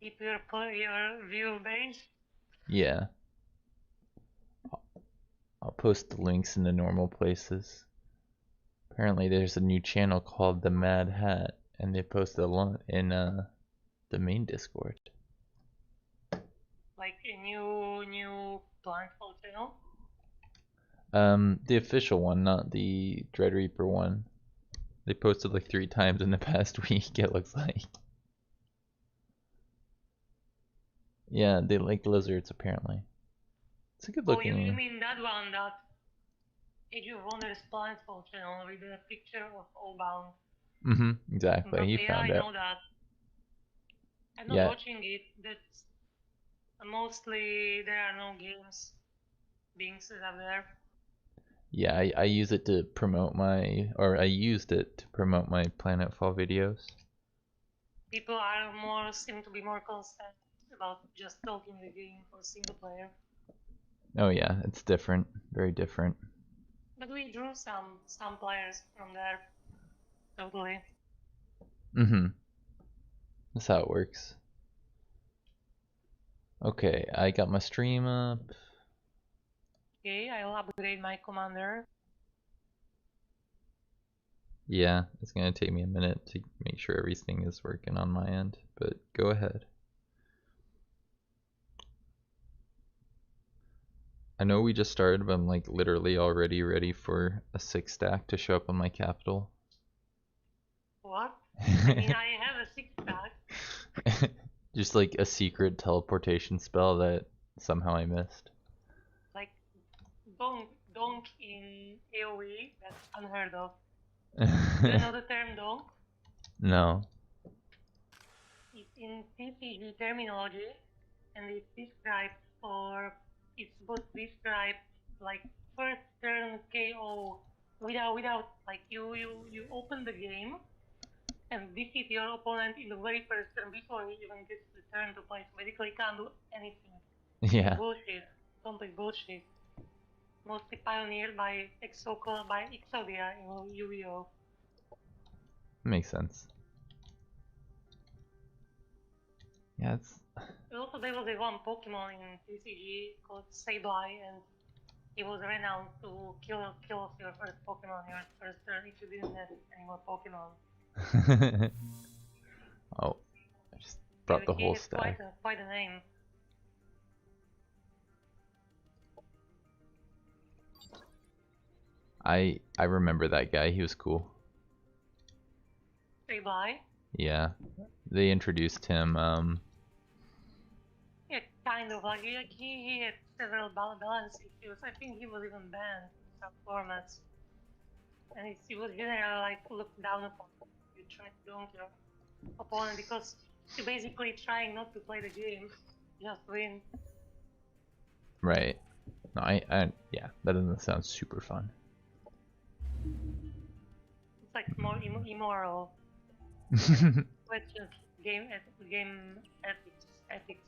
keep your view base. Yeah. I'll post the links in the normal places. Apparently there's a new channel called The Mad Hat, and they posted a lot in the main Discord. Like a new planetfall channel. The official one, not the Dread Reaper one. They posted like 3 times in the past week, it looks like. Yeah, they like lizards apparently. It's a good looking. Oh, you mean that one, that Age of Wonders planetfall channel with a picture of Allbound. Exactly. But You yeah, found I it. know that. I'm not Yeah. watching it. That's mostly there are no games being set up there. Yeah, I use it to promote my, or I used it to promote my planetfall videos. People seem to be more concerned about just talking the game for single player. Oh yeah, it's different, very different. But we drew some players from there. Totally. That's how it works. Okay, I got my stream up. Okay, I'll upgrade my commander. Yeah, it's gonna take me a minute to make sure everything is working on my end, but go ahead. I know we just started, but I'm like literally already ready for a 6 stack to show up on my capital. What? I mean, I have a 6-pack. Just like a secret teleportation spell that somehow I missed. Like, donk in AoE, that's unheard of. Do you know the term donk? No. It's in TCG terminology, and it's described it's both described like first turn KO without like you open the game and defeat your opponent in the very first turn before he even gets the turn to play. So basically, he can't do anything. Yeah. Bullshit. Complete bullshit. Mostly pioneered by Exodia in Yu-Gi-Oh! Makes sense. Yeah, it's. Also, there was a one Pokemon in TCG called Sableye, and he was renowned to kill off your first Pokemon your first turn if you didn't have any more Pokemon. Oh, I just brought the whole stack. Quite a name. I remember that guy. He was cool. Sableye? Yeah, they introduced him. Yeah, kind of like he had several balance issues. I think he was even banned in some formats, and he was generally like looked down upon. You try to dunk your opponent because you're basically trying not to play the game, just win. Right. No, yeah, that doesn't sound super fun. It's like more immoral. Question game ethics.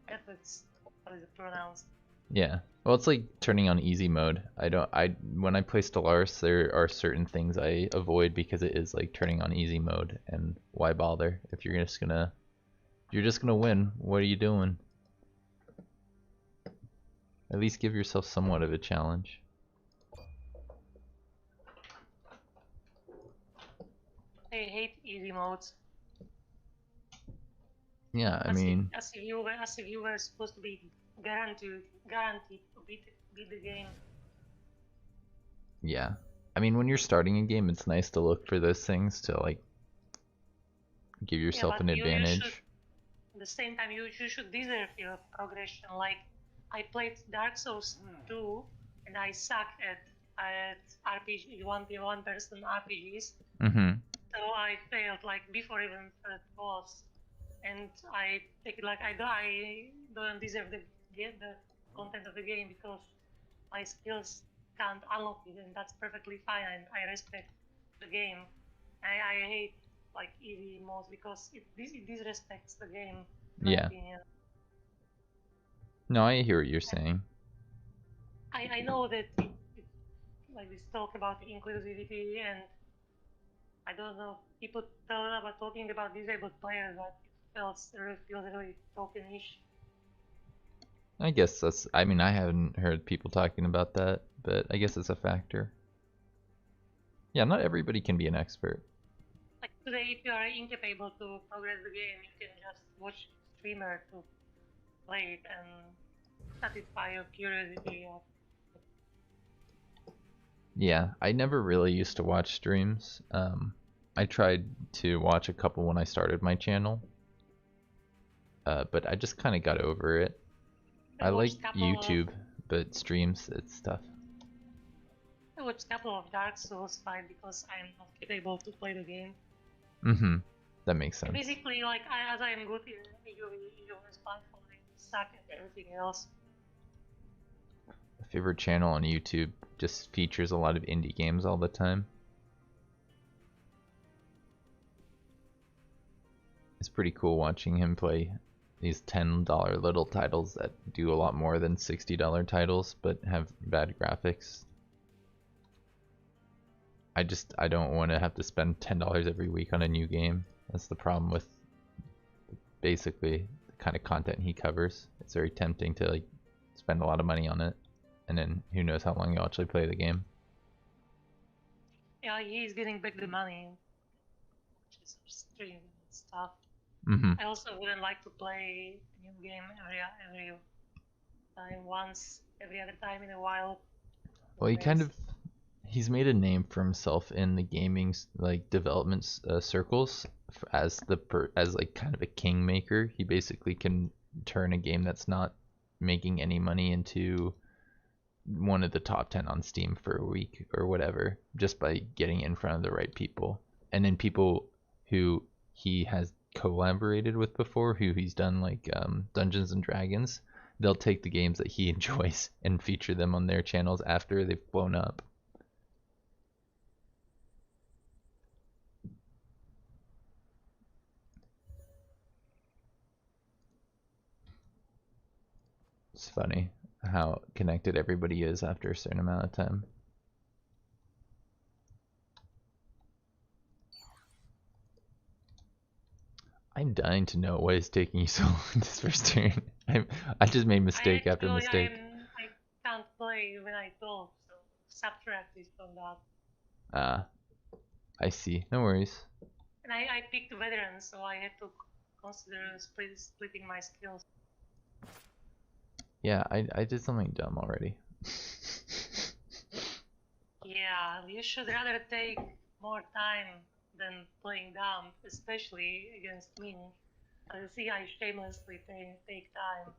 How is it pronounced? Yeah. Well, it's like turning on easy mode. When I play Stellaris, there are certain things I avoid because it is like turning on easy mode, and why bother if you're just gonna win? What are you doing? At least give yourself somewhat of a challenge. I hate easy modes. Yeah, I mean, as if you were supposed to be guaranteed to beat the game. yeah. I mean, when you're starting a game, it's nice to look for those things to like give yourself an advantage. At the same time, you should deserve your progression. Like, I played Dark Souls 2, and I sucked at RPG, one person RPGs. So I failed like before even first boss, and I take it like I don't deserve the content of the game because my skills can't unlock it, and that's perfectly fine. And I respect the game. I hate like easy modes because it disrespects the game. In my opinion. No, I hear what you're saying. I know that it's like this talk about inclusivity, and I don't know, people talking about disabled players, but feels really tokenish. I guess that's. I mean, I haven't heard people talking about that, but I guess it's a factor. Yeah, not everybody can be an expert. Like today, if you are incapable to progress the game, you can just watch streamer to play it and satisfy your curiosity. Yeah, I never really used to watch streams. I tried to watch a couple when I started my channel, but I just kind of got over it. I like YouTube, but streams, it's tough. I watched a couple of Dark Souls fight because I'm not capable to play the game. Mm-hmm. That makes sense. Basically, like as I am good in EU's platform, I suck at everything else. My favorite channel on YouTube just features a lot of indie games all the time. It's pretty cool watching him play these $10 little titles that do a lot more than $60 titles but have bad graphics. I don't want to have to spend $10 every week on a new game. That's the problem with basically the kind of content he covers. It's very tempting to like spend a lot of money on it, and then who knows how long you'll actually play the game. Yeah, he's getting back the money, which is stream and stuff. Mm-hmm. I also wouldn't like to play a new game every time, once every other time in a while. Well, he's made a name for himself in the gaming like development circles as as like kind of a kingmaker. He basically can turn a game that's not making any money into one of the top 10 on Steam for a week or whatever, just by getting in front of the right people. And then people who he has collaborated with before, who he's done like Dungeons and Dragons, they'll take the games that he enjoys and feature them on their channels after they've blown up. It's funny how connected everybody is after a certain amount of time. I'm dying to know what is taking you so long this first turn. I just made mistake after mistake. I can't play when I talk, so subtract this from that. Ah, I see. No worries. And I picked veteran, so I had to consider splitting my skills. Yeah, I did something dumb already. Yeah, you should rather take more time than playing dumb, especially against me. See, I shamelessly take time.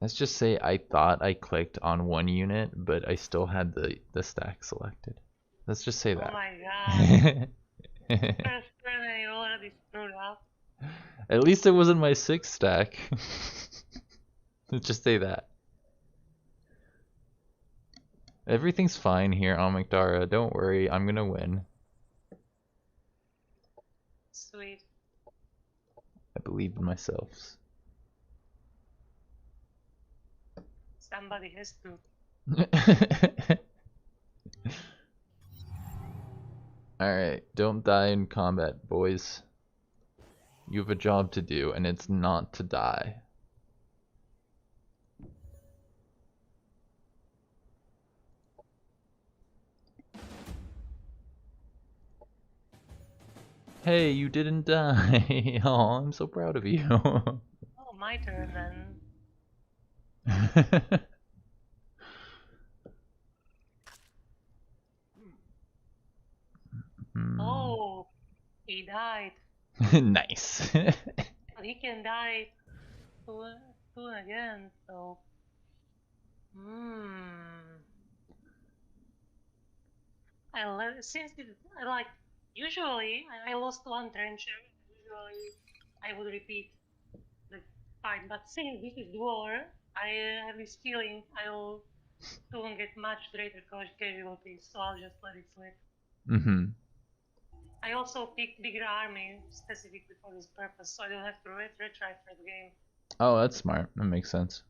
Let's just say I thought I clicked on one unit, but I still had the stack selected. Let's just say that. Oh my god. First turn I already screwed up. At least it wasn't my 6 stack. Let's just say that. Everything's fine here, Amikdara. Don't worry, I'm gonna win. Sweet. I believe in myself. Somebody has to. Alright, don't die in combat, boys. You have a job to do, and it's not to die. Hey, you didn't die. Oh, I'm so proud of you. Oh, my turn then. Oh, he died. Nice. But he can die soon again, so. Since I like usually I lost one trencher. Usually I would repeat the fight, but since this is war, I have this feeling I'll soon get much greater casualties, so I'll just let it slip. I also picked bigger army specifically for this purpose, so I don't have to retry for the game. Oh, that's smart. That makes sense.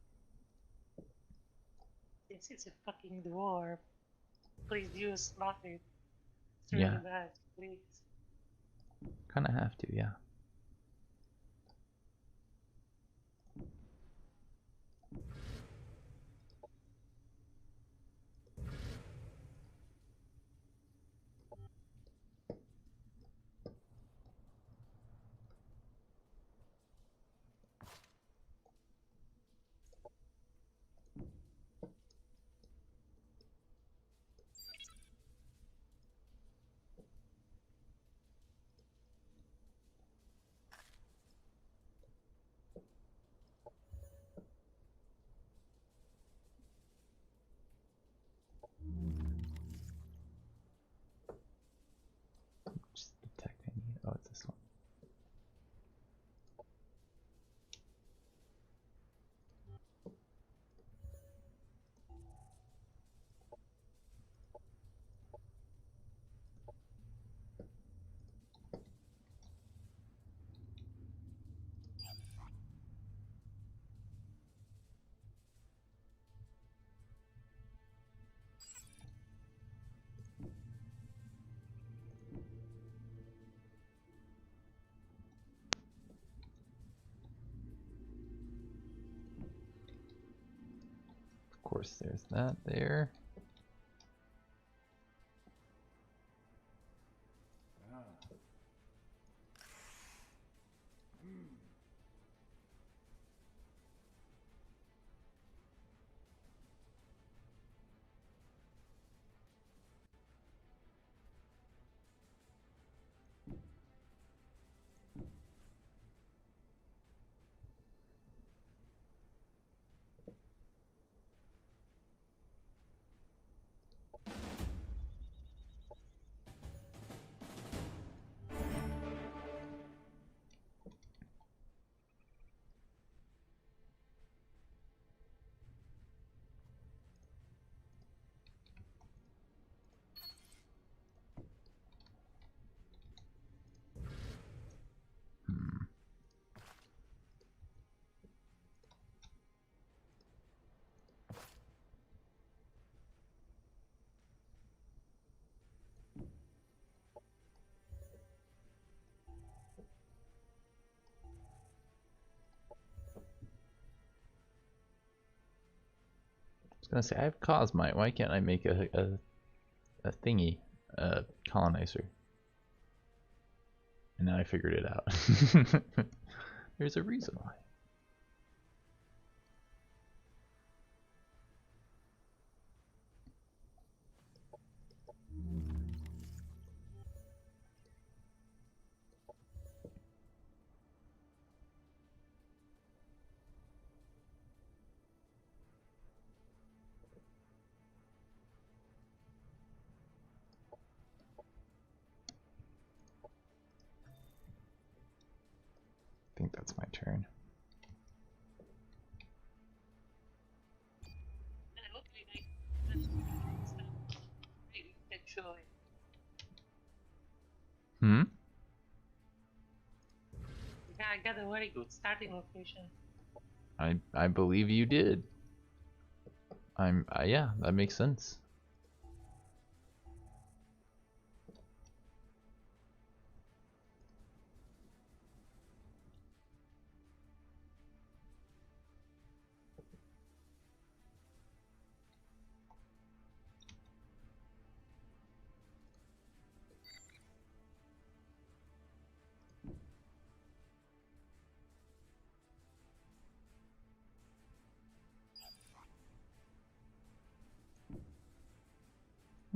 Since it's a fucking dwarf, please use Buffett. It's Yeah. really bad, please. Kinda have to, yeah. course, there's that there. I was gonna say, I have Cosmite. Why can't I make a thingy, a colonizer? And now I figured it out. There's a reason why. I think that's my turn. Actually. Hmm? Yeah, I got a very good starting location. I believe you did. Yeah, that makes sense.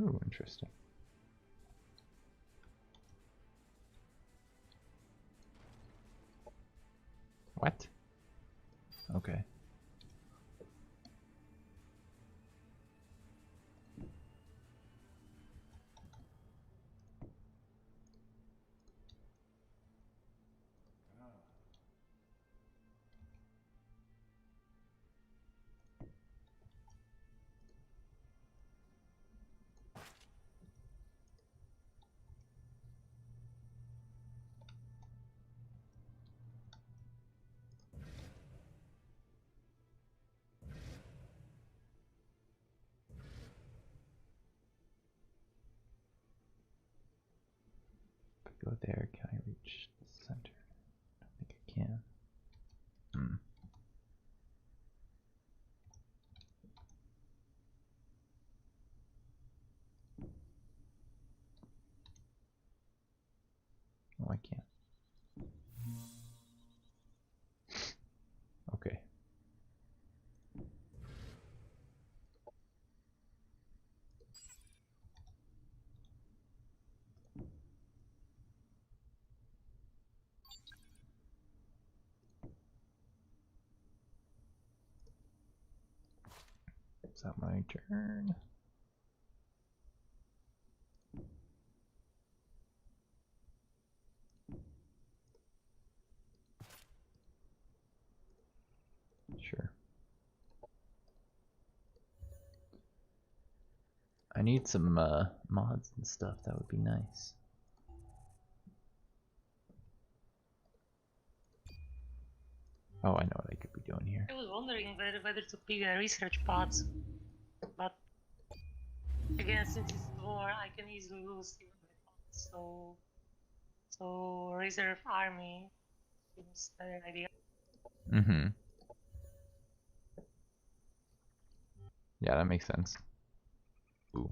Ooh, interesting. What? Okay. If I go there, can I reach the center? I don't think I can. Hmm. Oh, I can't. Okay. Is that my turn? Sure. I need some mods and stuff. That would be nice. Oh, I know what I could be doing here. I was wondering whether to pick the research pods, but again, since it's war, I can easily lose even my pods. So reserve army seems an idea. Mm-hmm. Yeah, that makes sense. Ooh.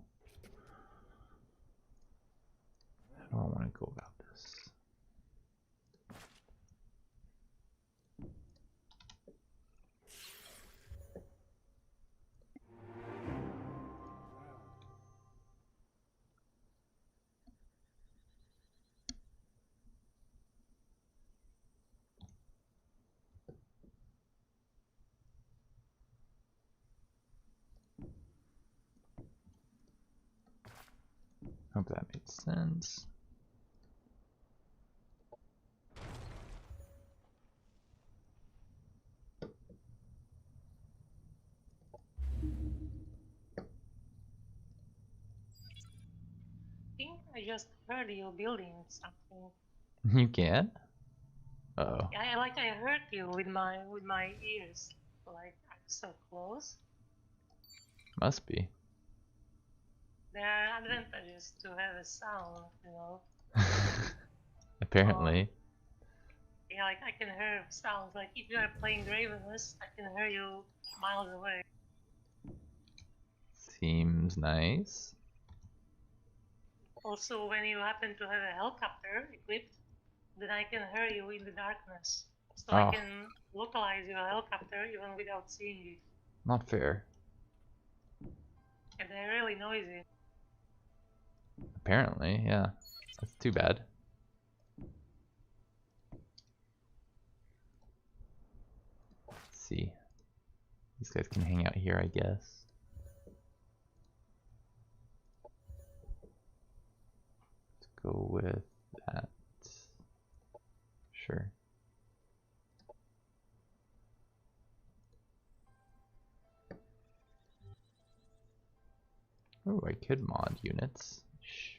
How do I want to go about this? Hope that made sense. I think I just heard you building something. You can? Uh-oh. Yeah, I heard you with my ears. Like I'm so close. Must be. There are advantages to have a sound, you know. Apparently. Yeah, like I can hear sounds. Like if you are playing Ravenless, I can hear you miles away. Seems nice. Also, when you happen to have a helicopter equipped, then I can hear you in the darkness. So I Oh, can localize your helicopter even without seeing it. not fair. And they're really noisy. Apparently, yeah. That's too bad. Let's see. These guys can hang out here, I guess. Let's go with that. Sure. Oh, I could mod units. Shh.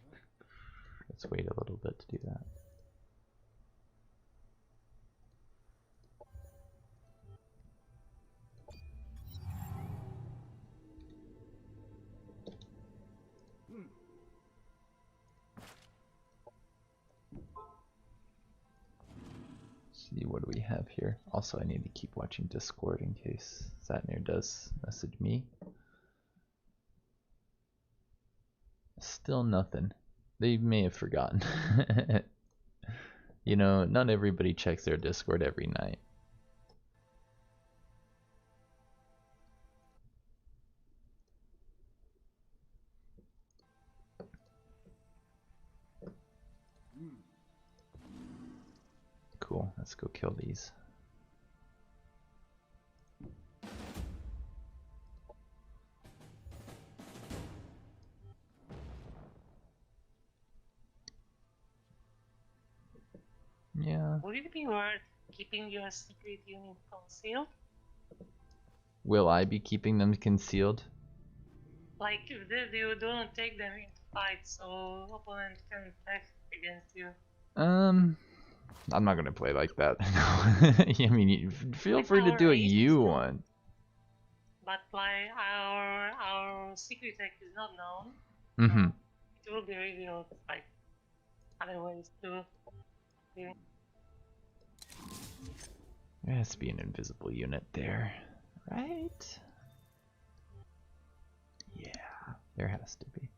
Let's wait a little bit to do that. See, what do we have here? Also, I need to keep watching Discord in case Satnir does message me. Still nothing. They may have forgotten. You know, not everybody checks their Discord every night. Cool, let's go kill these. Yeah. Would it be worth keeping your secret unit concealed? Will I be keeping them concealed? Like if you don't take them into fights, so opponent can attack against you. I'm not gonna play like that. I mean, feel Like free to our do what race you is known, want. but like our secret tech is not known. Mm-hmm. It will be revealed like other ways too. There has to be an invisible unit there, right? Yeah, there has to be.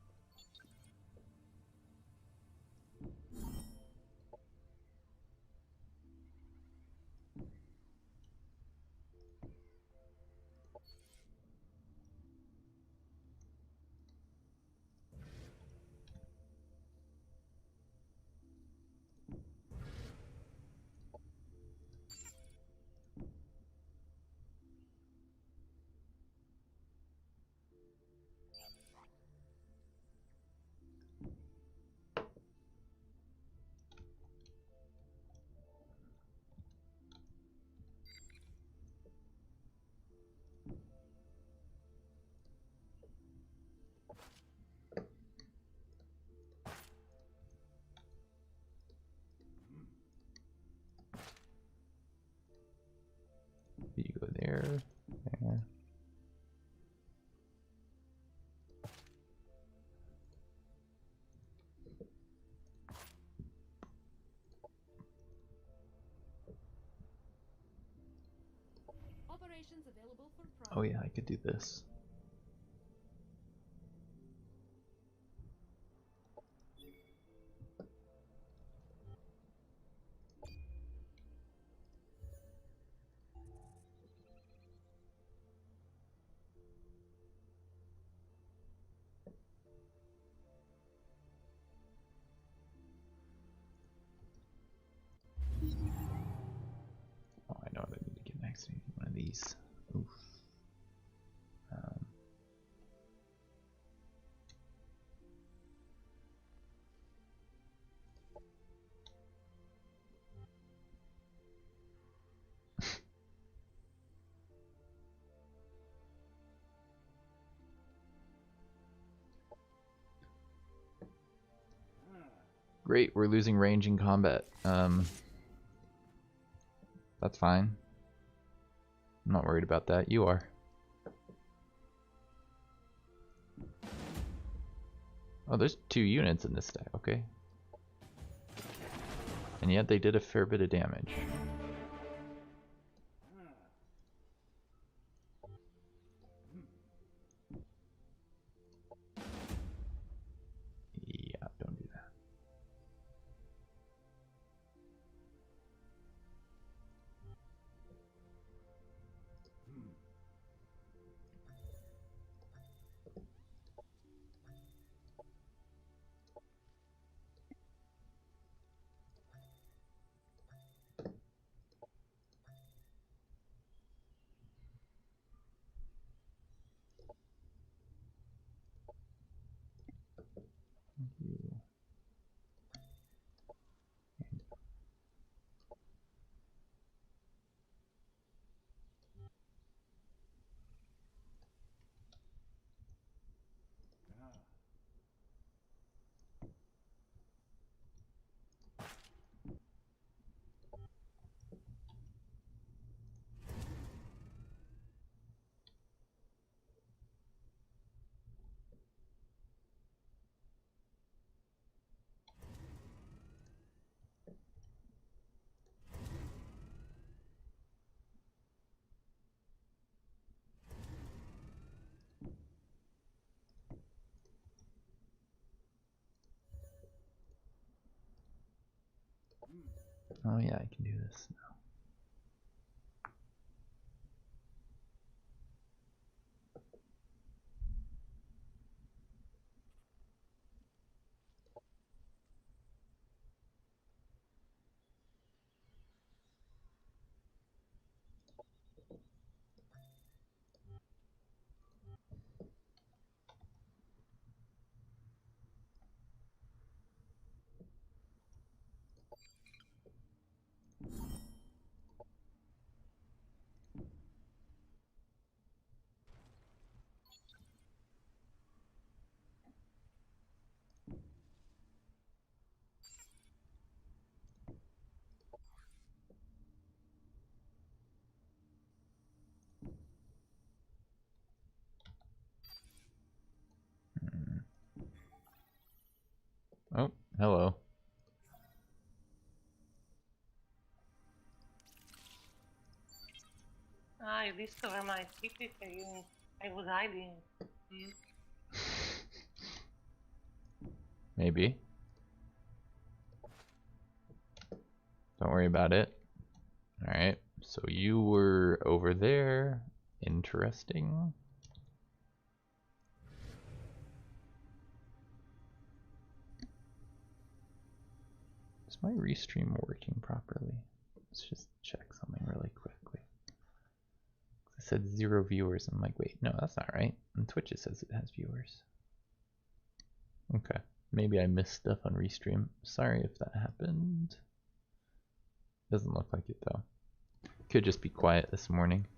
You go there, there. Operations available for Oh yeah, I could do this. these. Oof. Great, we're losing range in combat. That's fine. I'm not worried about that. You are. Oh, there's 2 units in this stack. Okay. And yet they did a fair bit of damage. Yeah, don't do that. You. Oh yeah, I can do this now. Oh, hello. I discover my secret unit. I was hiding. Maybe. Don't worry about it. Alright, so you were over there. Interesting. Is my restream working properly? Let's just check something really quickly. It said 0 viewers. I'm like, wait, no, that's not right. On Twitch it says it has viewers. Okay, maybe I missed stuff on restream. Sorry if that happened. Doesn't look like it though. Could just be quiet this morning.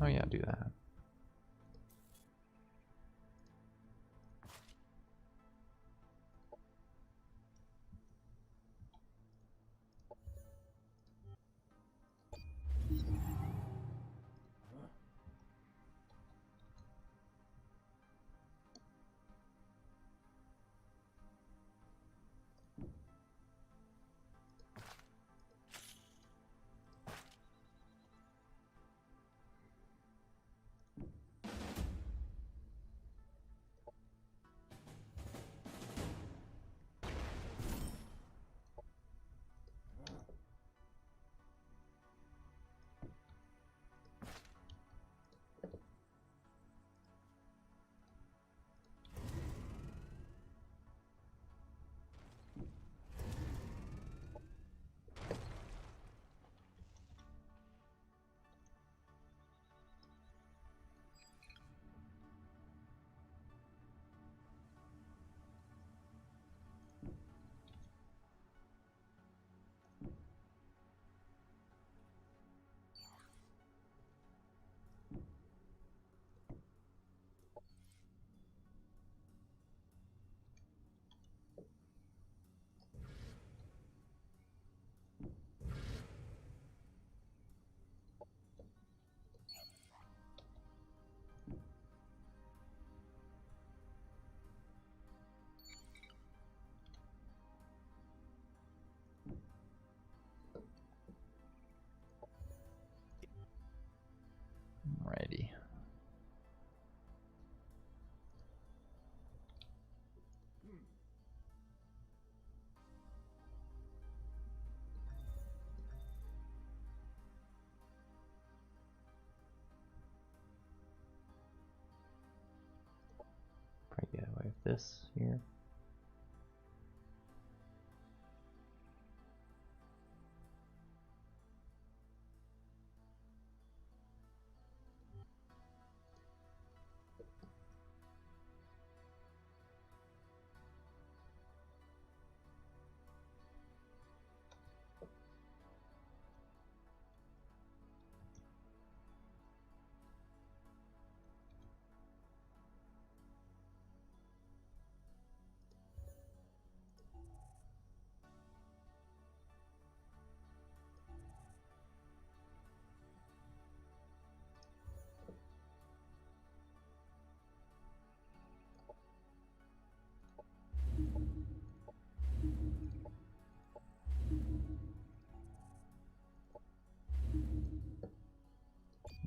Oh yeah, do that. Alrighty. Probably get away with this here.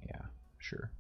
Yeah, sure.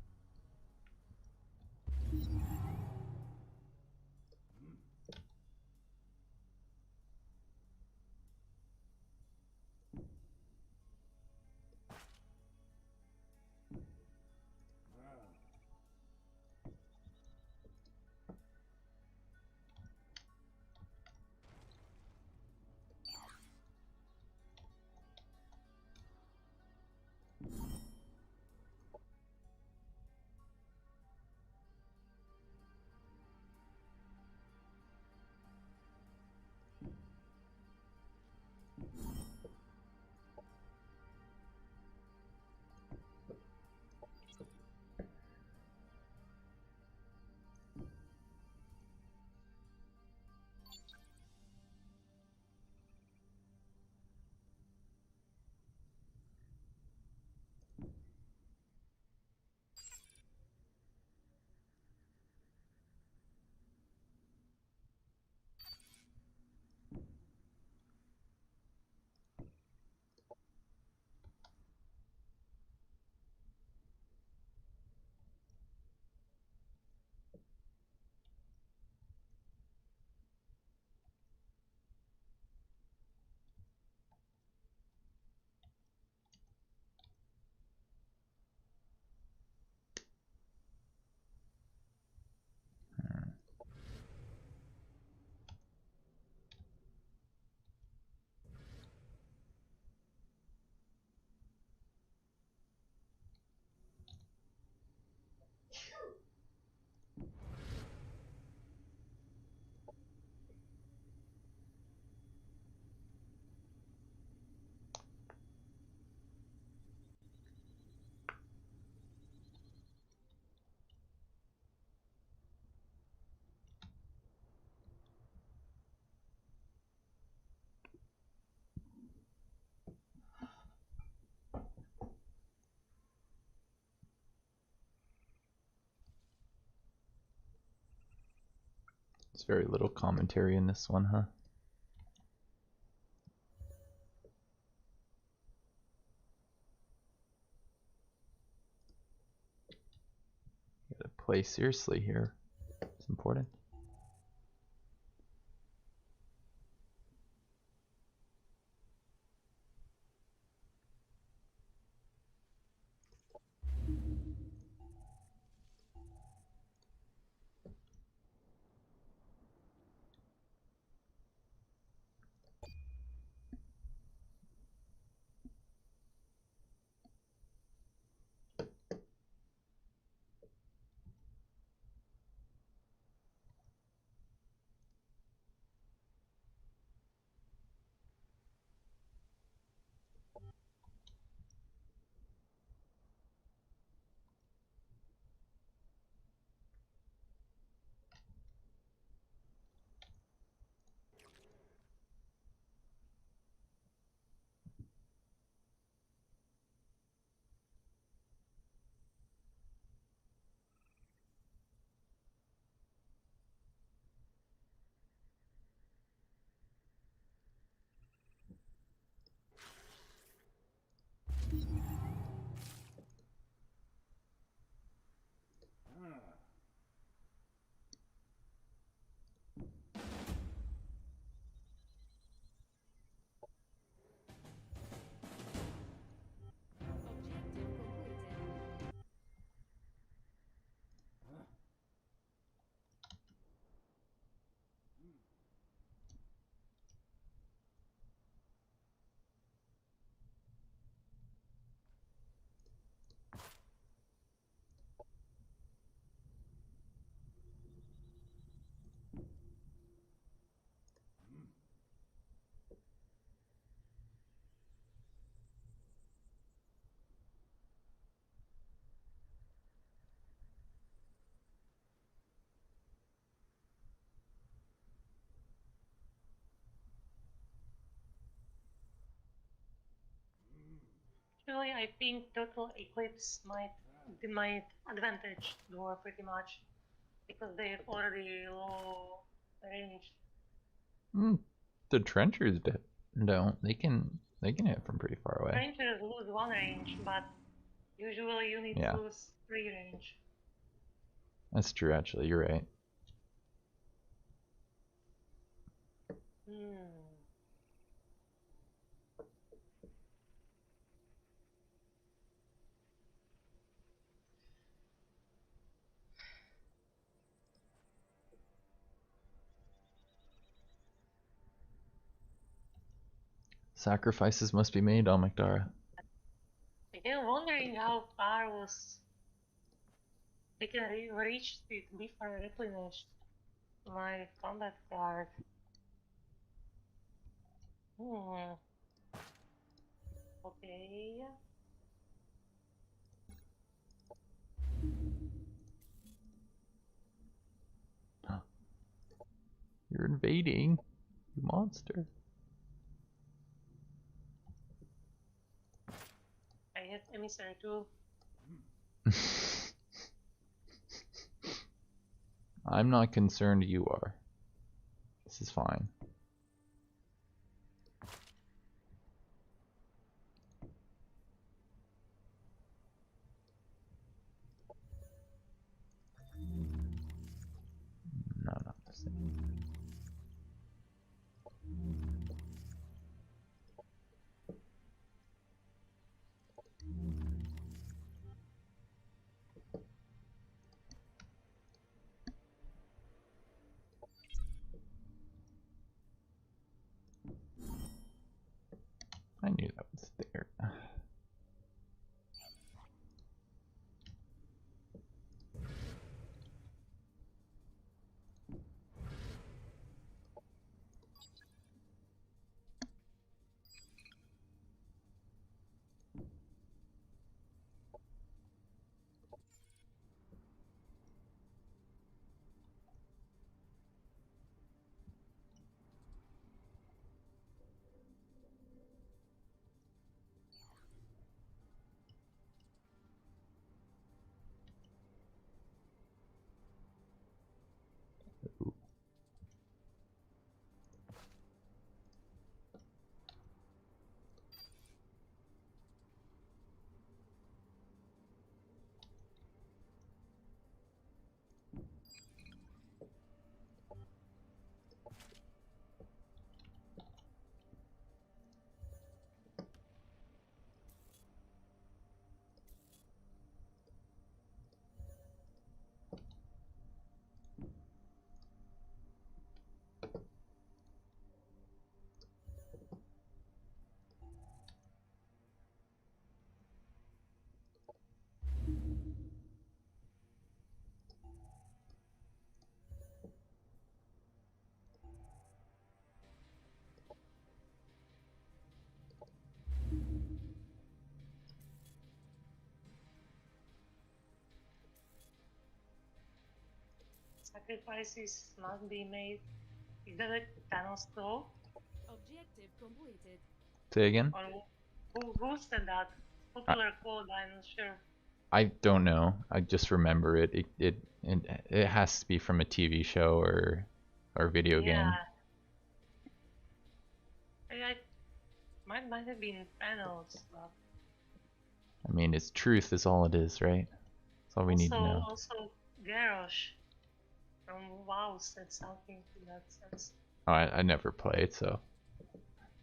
There's very little commentary in this one, huh? Gotta play seriously here. It's important. Actually, I think total eclipse might advantage Dwarf pretty much because they're already low range. The trenchers don't. They can hit from pretty far away. Rangers lose 1 range, but usually you need Yeah. to lose 3 range. That's true, actually. You're right. Sacrifices must be made, Amikdara. Again, wondering how far we can reach it before I replenish my combat card. Okay. You're invading, you monster. I hit emissary too. I'm not concerned, you are. This is fine. No, not the same. I knew that was there. Sacrifices must be made. Is that a Thanos throw? Objective completed. Say again? Or who said that? Popular quote, I'm not sure. I don't know. I just remember it. It has to be from a TV show or video game. I might have been panels, but I mean, it's truth is all it is, right? That's all we need to know. also Garrosh from WoW said something to that sense. Oh, I never played, so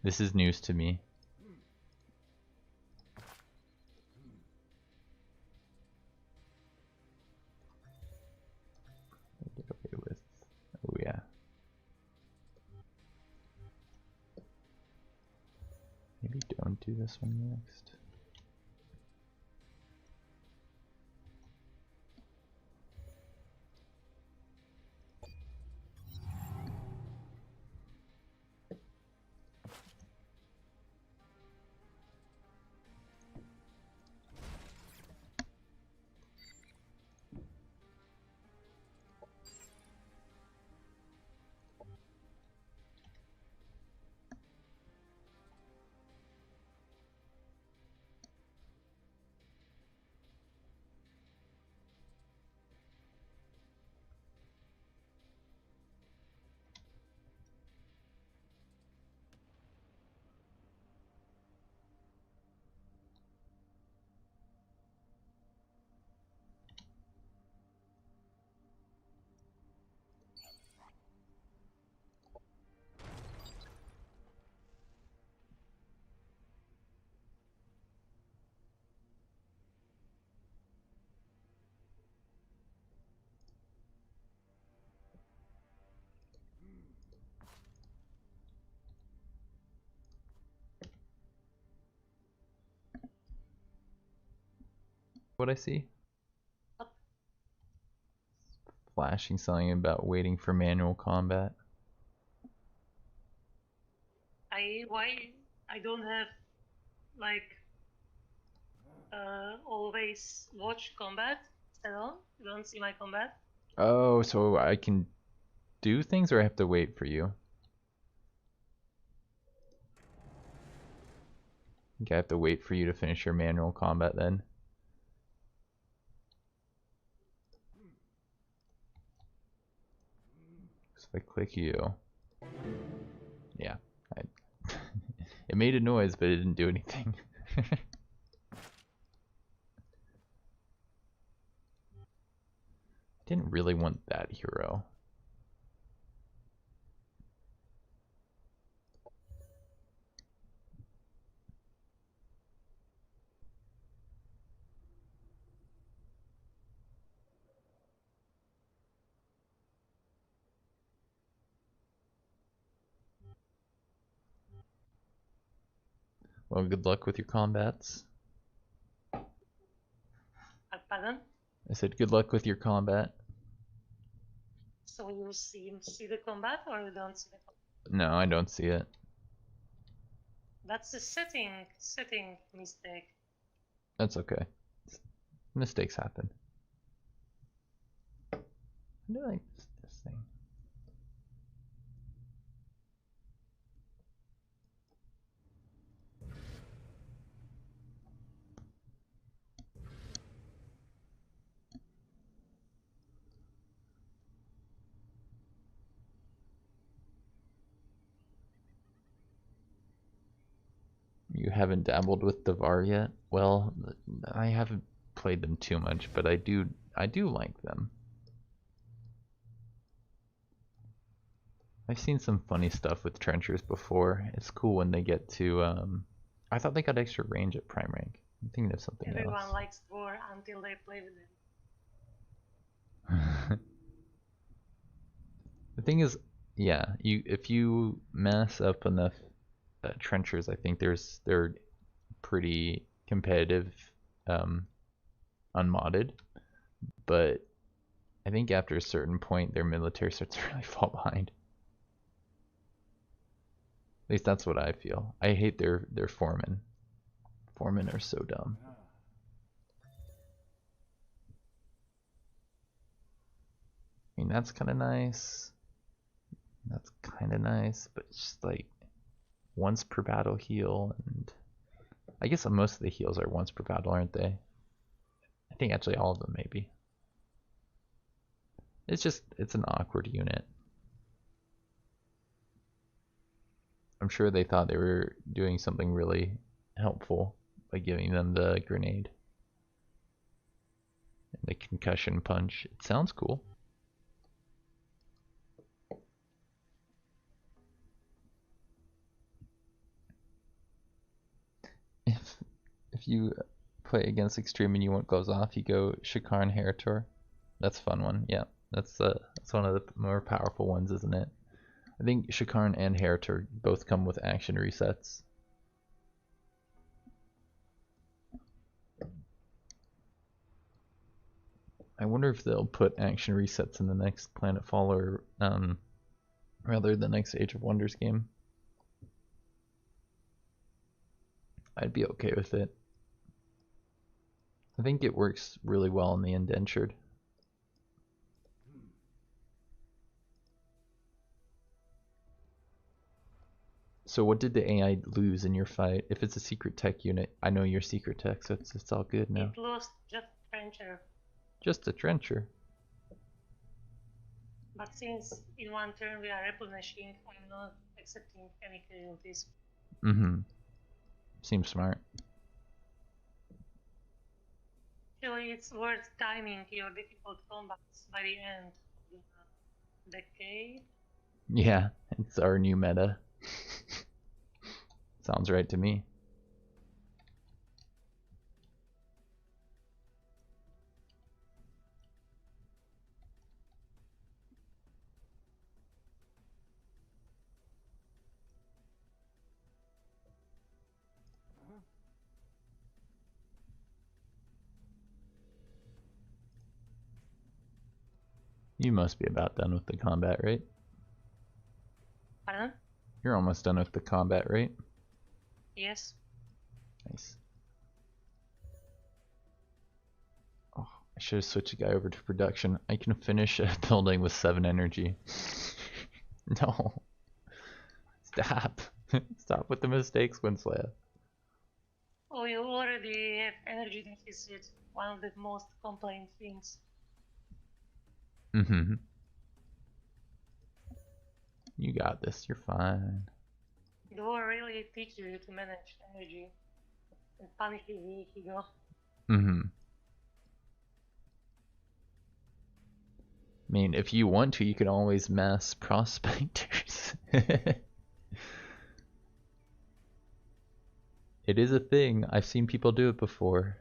this is news to me. Get away with. Oh yeah. Maybe don't do this one next. What I see? Flashing something about waiting for manual combat. I don't have like always watch combat at all. You don't see my combat. Oh, so I can do things or I have to wait for you? I think I have to wait for you to finish your manual combat then. So if I click you, yeah, it made a noise, but it didn't do anything. Didn't really want that hero. Well, good luck with your combats. Pardon? I said good luck with your combat. So you see the combat or you don't see the combat? No, I don't see it. That's a setting mistake. That's okay. Mistakes happen. How do I miss this thing? You haven't dabbled with Devar yet? Well, I haven't played them too much, but I do like them. I've seen some funny stuff with trenchers before. It's cool when they get to I thought they got extra range at prime rank. I'm thinking of something Everyone else. likes war until they play with it. The thing is, yeah, if you mass up enough trenchers, I think they're pretty competitive, unmodded. But I think after a certain point, their military starts to really fall behind. At least that's what I feel. I hate their foremen. Foremen are so dumb. I mean, mean, that's kind of nice. That's kind of nice, but it's just like once per battle heal, and I guess most of the heals are once per battle, aren't they? I think actually all of them maybe. It's an awkward unit. I'm sure they thought they were doing something really helpful by giving them the grenade and the concussion punch. It sounds cool. If you play against Extreme and you want gloves off, you go Shakar and Heritor. That's a fun one. Yeah, that's one of the more powerful ones, isn't it? I think Shakar and Heritor both come with action resets. I wonder if they'll put action resets in the next Planetfall or rather the next Age of Wonders game. I'd be okay with it. I think it works really well in the indentured. So what did the AI lose in your fight? If it's a secret tech unit, I know you're secret tech, so it's all good now. It lost just trencher. Just a trencher. But since in one turn we are replenishing, I'm not accepting any casualties. Mm-hmm. Seems smart. Actually, it's worth timing your difficult combats by the end of the decade. Yeah, it's our new meta. Sounds right to me. You must be about done with the combat, right? Pardon? You're almost done with the combat, right? Yes. Nice. Oh, I should have switched the guy over to production. I can finish a building with 7 energy. No. Stop. Stop with the mistakes, Winslayer. Oh, you already have energy deficit, one of the most complained things. Mm-hmm. You got this. You're fine. The war really teaches you to manage energy and punishes the ego. Mm-hmm. I mean, if you want to, you can always mass prospectors. It is a thing. I've seen people do it before.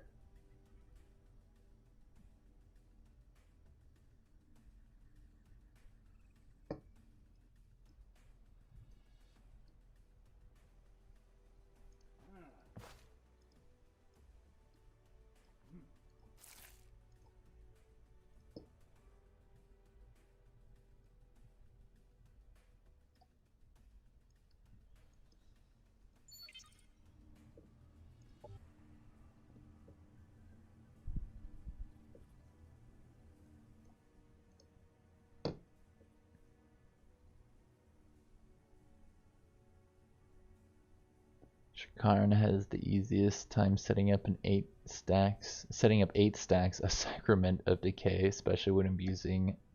Shakaran has the easiest time setting up 8 stacks of Sacrament of Decay, especially when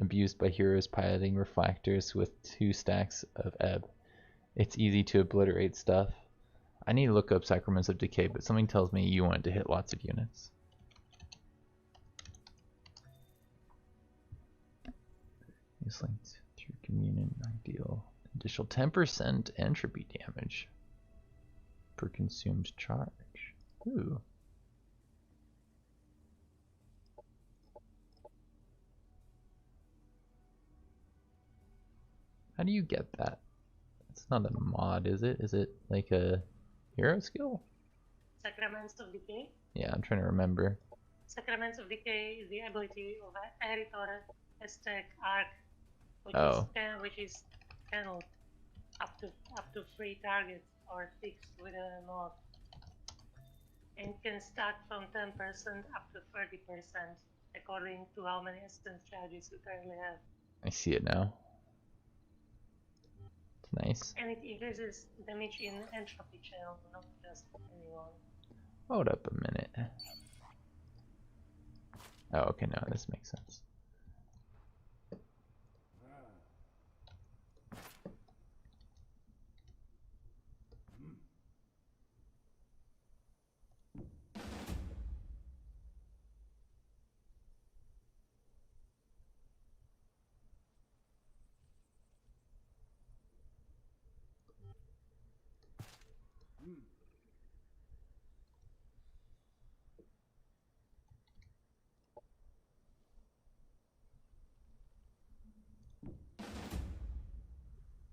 abused by heroes piloting reflectors with 2 stacks of Ebb. It's easy to obliterate stuff. I need to look up Sacraments of Decay, but something tells me you want to hit lots of units. Is linked through communion ideal. Additional 10% entropy damage per consumed charge. Ooh. How do you get that? It's not a mod, is it? Is it like a hero skill? Sacraments of Decay. Yeah, I'm trying to remember. Sacraments of Decay is the ability of a Heritor Aztec Arc, which is channeled up to 3 targets or 6 with a mod, and can stack from 10% up to 30% according to how many essence charges you currently have. I see it now. It's nice. And it increases damage in entropy channel, not just anyone. Hold up a minute. Oh, okay, no, this makes sense.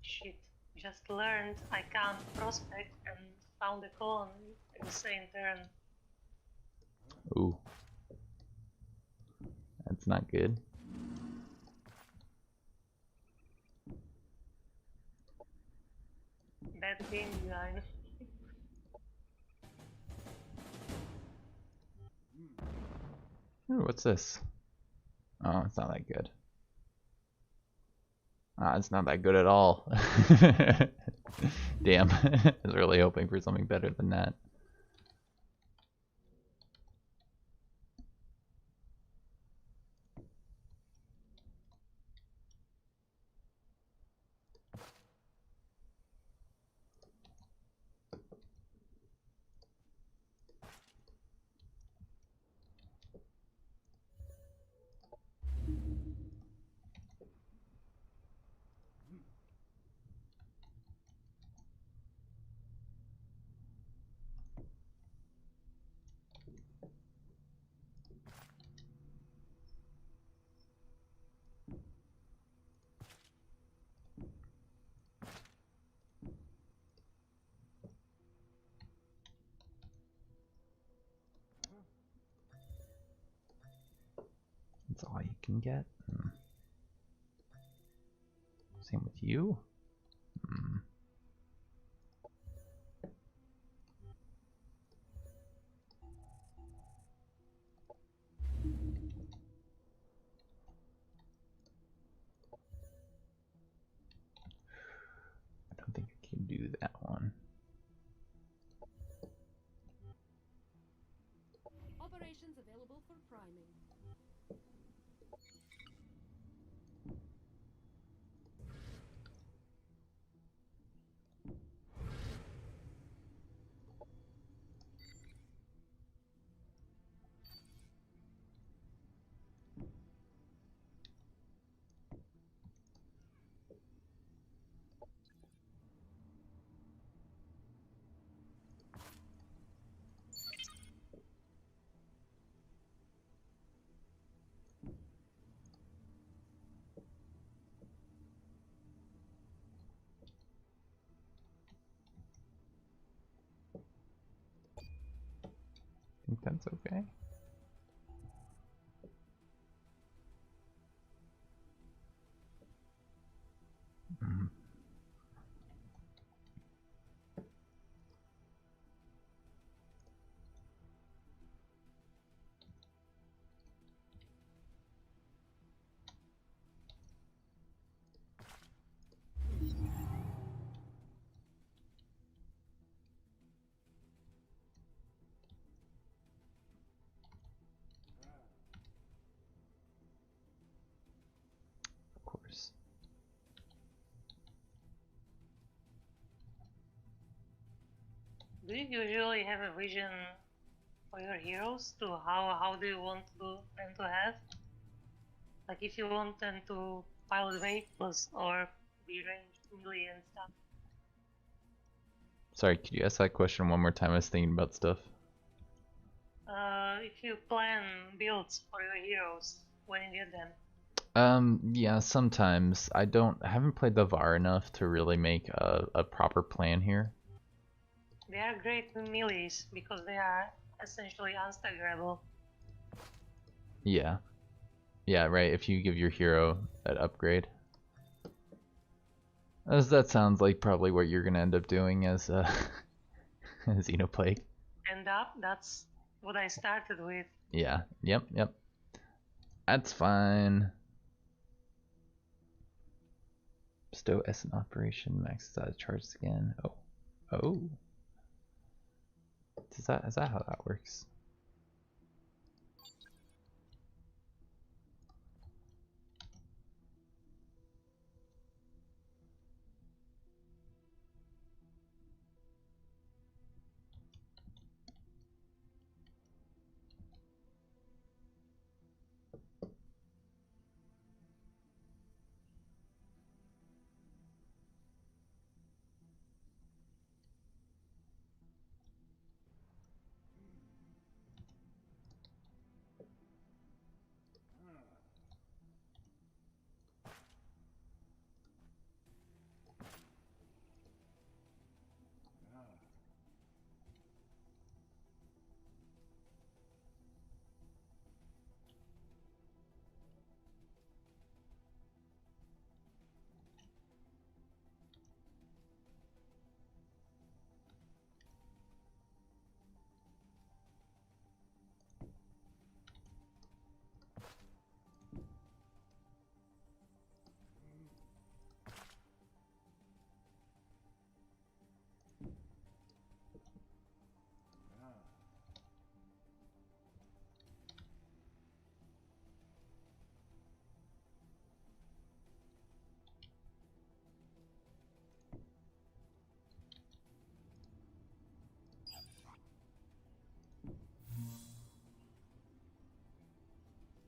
Shit. Just learned I can't prospect and found a colony at the same turn. Ooh. That's not good. Bad game design. Ooh, what's this? Oh, it's not that good. Ah, it's not that good at all. Damn. I was really hoping for something better than that. That's all you can get. Same with you. I don't think I can do that one. Operations available for priming. I think that's okay. Of course. Do you usually have a vision for your heroes to how do you want them to have? Like if you want them to pilot vehicles or be ranged melee and stuff. Sorry, could you ask that question one more time? I was thinking about stuff. If you plan builds for your heroes when you get them. Yeah, sometimes. I haven't played the VAR enough to really make a proper plan here. They are great melees because they are essentially unstaggerable. Yeah. Yeah, right, if you give your hero that upgrade. As that sounds like probably what you're gonna end up doing as Xenoplague. And that's what I started with. Yeah, yep. That's fine. Bestow S in operation, maxes out charges again. Oh. Oh. Is that how that works?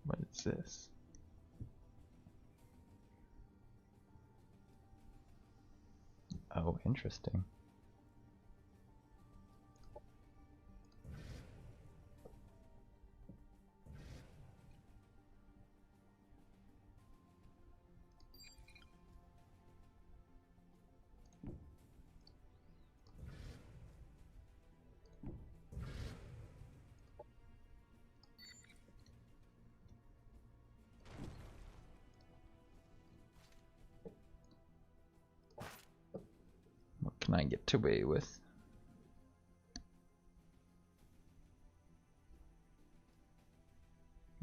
What is this? Oh, interesting. What can I get away with?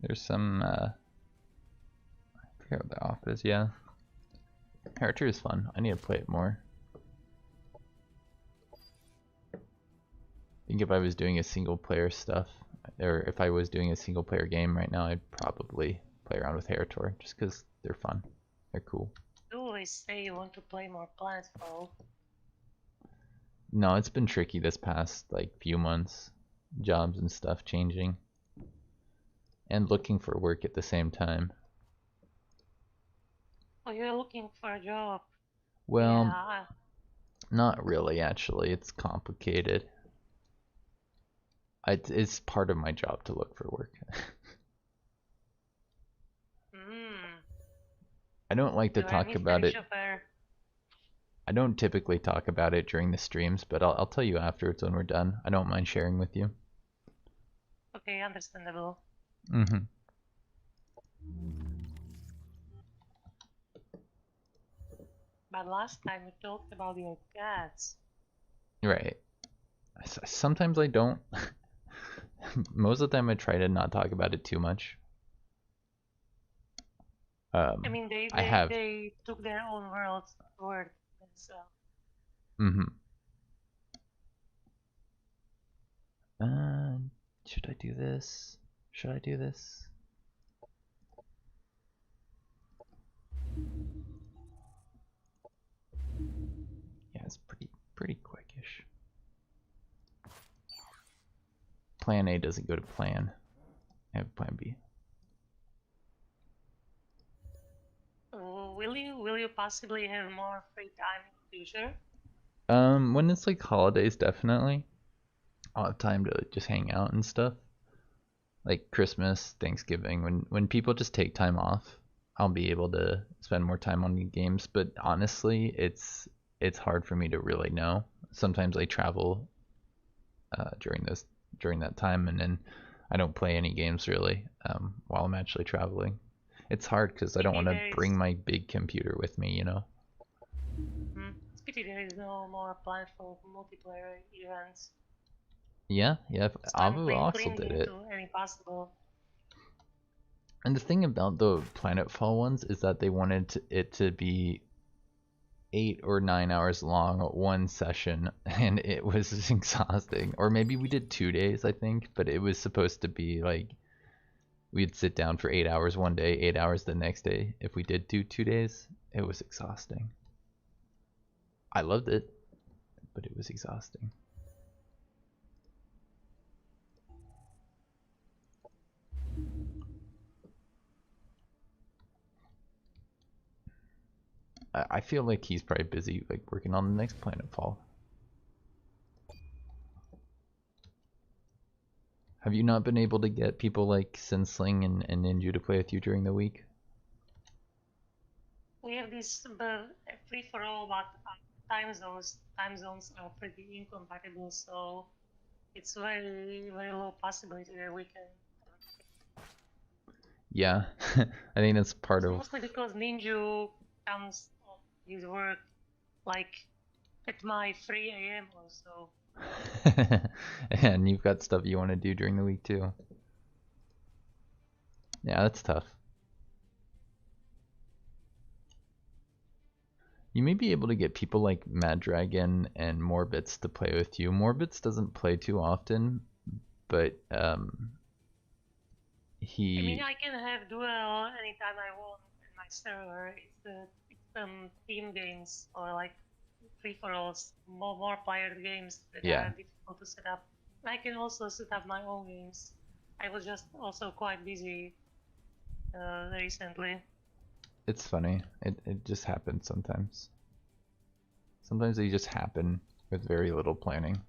There's some, I forget what the off is, yeah. Character is fun. I need to play it more. I think if I was doing a single player stuff, or if I was doing a single player game right now, I'd probably play around with Heritor, just because they're fun. They're cool. You always say you want to play more planetfall. No, it's been tricky this past like few months. Jobs and stuff changing. And looking for work at the same time. Oh, you're looking for a job. Well, Yeah. not really actually. It's complicated. It's part of my job to look for work. I don't like to You are talk about mystery it. shopper. I don't typically talk about it during the streams, but I'll tell you afterwards when we're done. I don't mind sharing with you. Okay, understandable. Mm-hmm. But last time we talked about your cats. Right. Sometimes I don't. Most of the time I try to not talk about it too much. I mean, I have. they took their own word. So. Mm-hmm. Should I do this? Should I do this? Yeah, it's pretty quickish. Plan A doesn't go to plan. I have plan B. Will you possibly have more free time in the future? When it's like holidays, definitely. I'll have time to just hang out and stuff. Like Christmas, Thanksgiving, when people just take time off, I'll be able to spend more time on games. But honestly, it's hard for me to really know. Sometimes I travel during that time, and then I don't play any games really while I'm actually traveling. It's hard because I don't want to bring my big computer with me, you know. It's pity there is no more planetfall multiplayer events. Yeah, Avu also did it. Any possible. And the thing about the planetfall ones is that they wanted it to be 8 or 9 hours long one session, and it was exhausting. Or maybe we did 2 days, I think, but it was supposed to be like we'd sit down for 8 hours one day, 8 hours the next day. If we did do 2 days, it was exhausting. I loved it, but it was exhausting. I feel like he's probably busy like working on the next planetfall. Have you not been able to get people like Sinsling and Ninju to play with you during the week? We have this free for all, but time zones are pretty incompatible, so it's very low possibility that we can. Yeah, I think that's part It's of. mostly because Ninju comes on his work like at my 3 a.m. or so. And you've got stuff you want to do during the week too. Yeah, that's tough. You may be able to get people like Mad Dragon and Morbits to play with you. Morbits doesn't play too often, but he. I mean, I can have duel anytime I want in my server. It's team games or like free for alls, more player games that Yeah. are difficult to set up. I can also set up my own games. I was just also quite busy recently. It's funny. It just happens sometimes. Sometimes they just happen with very little planning.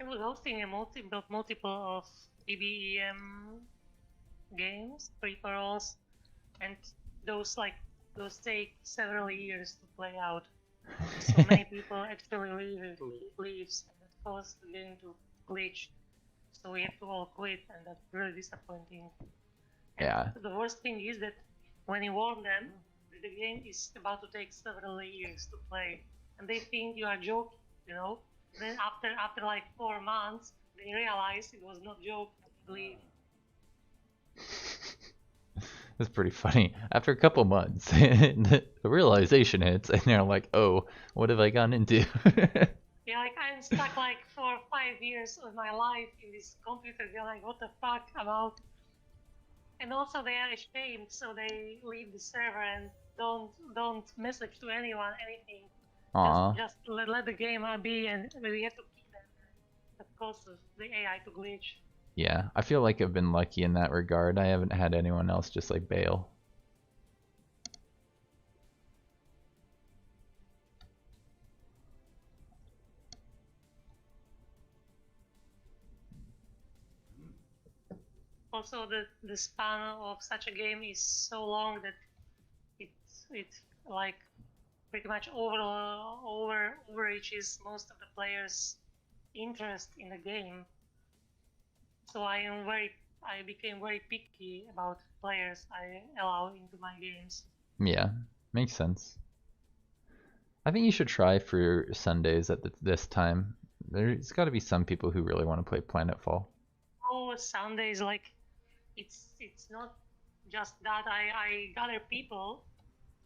I was hosting a multiple of BBEM games, free for alls, and those take several years to play out. So many people actually leaves, and that caused the game to glitch. So we have to all quit, and that's really disappointing. And Yeah. the worst thing is that when you warn them that the game is about to take several years to play, and they think you are joking, you know. Then after like 4 months, they realize it was not joke, and they leave. That's pretty funny. After a couple months, the realization hits, and they're like, "Oh, what have I gotten into?" Yeah, like I'm stuck like for 5 years of my life in this computer. They're like, what the fuck about? And also they are ashamed, so they leave the server and don't message to anyone anything. Aw. Just let the game be, and we have to keep them. That causes the AI to glitch. Yeah, I feel like I've been lucky in that regard. I haven't had anyone else just like bail. Also, the span of such a game is so long that it's like pretty much overreaches most of the players' interest in the game. So I became very picky about players I allow into my games. Yeah, makes sense. I think you should try for Sundays at this time. There's got to be some people who really want to play Planetfall. Oh, Sundays, like it's not just that I gather people,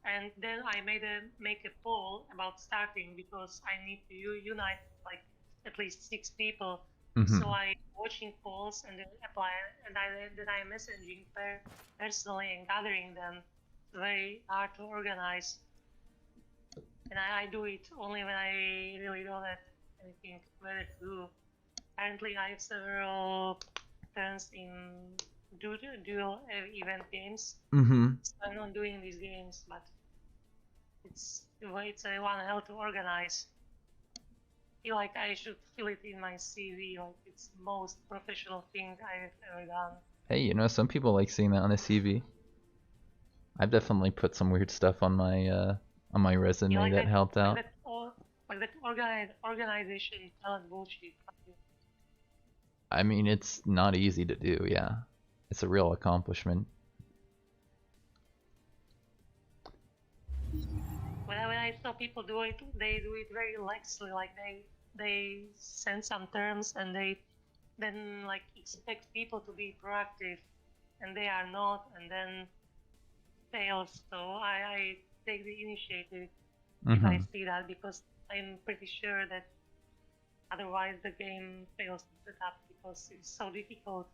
and then I make a poll about starting because I need to unite like at least 6 people. Mhm. So I watching polls and then apply, and then I messaging personally and gathering them. It's very hard to organize, and I do it only when I really don't have anything better to do. Currently, I have several turns in dual event games, Mhm. so I'm not doing these games, but it's a one hell to organize. I feel like I should fill it in my CV, like it's the most professional thing I've ever done. Hey, you know, some people like seeing that on a CV. I've definitely put some weird stuff on my resume like that helped out. Like that organization talent bullshit. I mean, it's not easy to do, yeah. It's a real accomplishment. When I saw people do it, they do it very laxly, like they send some terms and they then like expect people to be proactive, and they are not, and then fails. So I take the initiative. if I Mhm. see that, because I'm pretty sure that otherwise the game fails to set up, because it's so difficult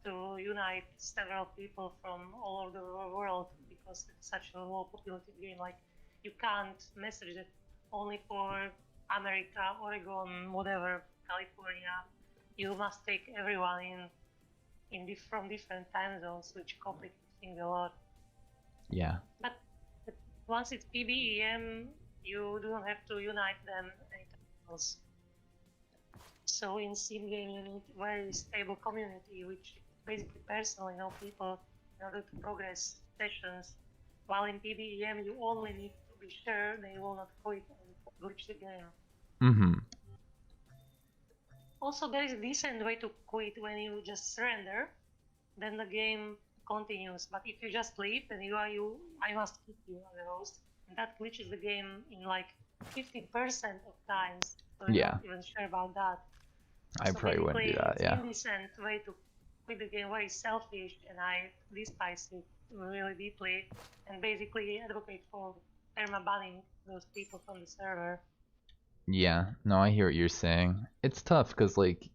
to unite several people from all over the world, because it's such a low populated game. Like, you can't message it only for America, Oregon, whatever, California. You must take everyone from different time zones, which complicates things a lot. Yeah. But once it's PBEM, you don't have to unite them anytime else. So in sim game, you need very stable community, which basically personally know people in order to progress sessions. While in PBEM, you only need to be sure they will not quit and glitch the game. Mhm. Also, there is a decent way to quit when you just surrender. Then the game continues. But if you just leave, then I must keep you as a host, and that glitches the game in like 50% of times. So you're Yeah. not even sure about that. I So probably wouldn't do basically, that. it's Yeah. indecent way to quit the game, very selfish, and I despise it really deeply, and basically advocate for perma-banning those people from the server. Yeah. No, I hear what you're saying. It's tough because like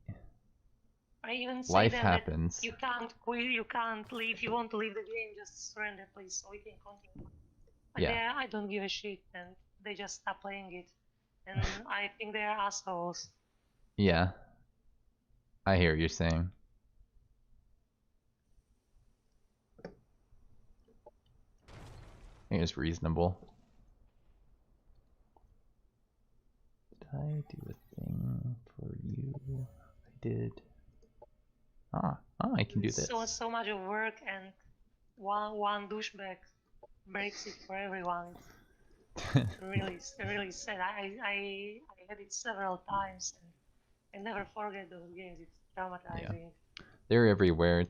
I even say life them that happens. you can't quit, you can't leave. If you want to leave the game, just surrender, please, so we can continue. But Yeah. I don't give a shit, and they just stop playing it. And I think they are assholes. Yeah. I hear what you're saying. I think it's reasonable. Did I do a thing for you? I did. I can do this. So much of work, and one douchebag breaks it for everyone. It's really sad. I had it several times, and I never forget those games. It's traumatizing. They're everywhere.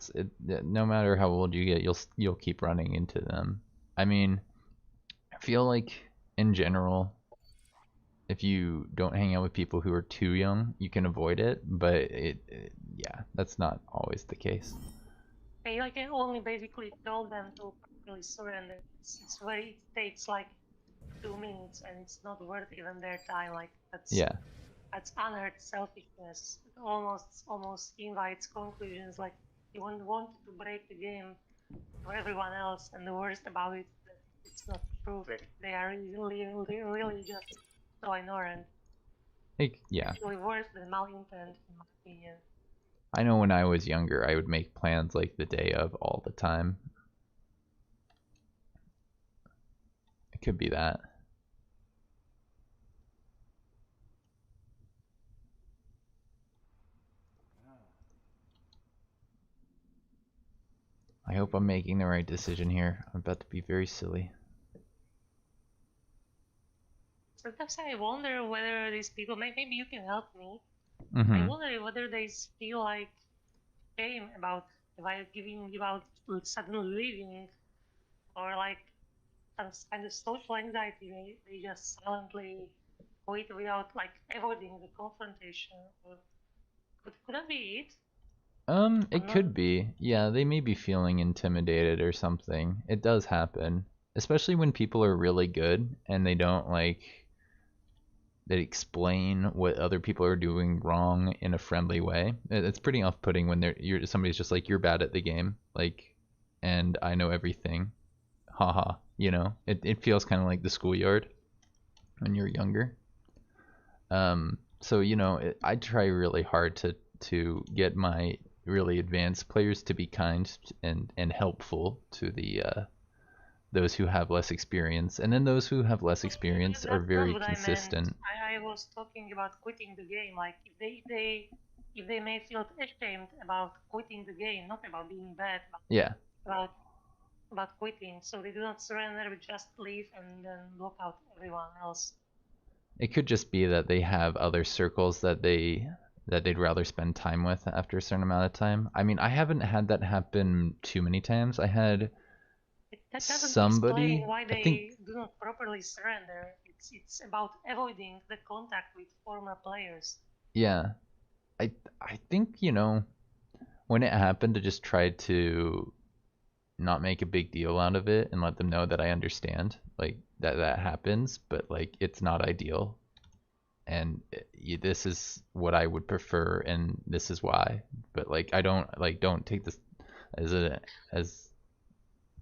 No matter how old you get, you'll keep running into them. I mean, I feel like in general, if you don't hang out with people who are too young, you can avoid it. But yeah, that's not always the case. I can only basically tell them to properly surrender. It takes like 2 minutes, and it's not worth even their time. Like, Yeah. that's unearned selfishness. It almost invites conclusions like you want to break the game for everyone else, and the worst about it is that it's not true. That they are really just so ignorant. Yeah. Actually worse than malintent, in my opinion. I know when I was younger, I would make plans like the day of all the time. It could be that. I hope I'm making the right decision here. I'm about to be very silly. Sometimes I wonder whether these people, maybe you can help me. I Mm-hmm. wonder whether they feel like shame about giving about suddenly leaving, or like some kind of social anxiety. They just silently quit without like avoiding the confrontation. Or could that be it? It I'm not. could be. Yeah, they may be feeling intimidated or something. It does happen. Especially when people are really good and they don't like they explain what other people are doing wrong in a friendly way. It's pretty off-putting when somebody's just like you're bad at the game, like, and I know everything. Haha, you know. It feels kind of like the schoolyard when you're younger. So I try really hard to get my really advanced players to be kind and helpful to the those who have less experience, and then those who have less experience are That's not very what I meant. consistent. I was talking about quitting the game. Like, if they may feel ashamed about quitting the game, not about being bad, but Yeah, about about quitting, so they do not surrender, but just leave and then block out everyone else. it could just be that they have other circles that they'd rather spend time with after a certain amount of time. I mean, I haven't had that happen too many times. I had That doesn't explain somebody, why I think, they do not properly surrender. It's about avoiding the contact with former players. yeah, I think when it happened, to just try to not make a big deal out of it and let them know that I understand like that happens, but like it's not ideal, and this is what I would prefer, and this is why. But like I don't take this as as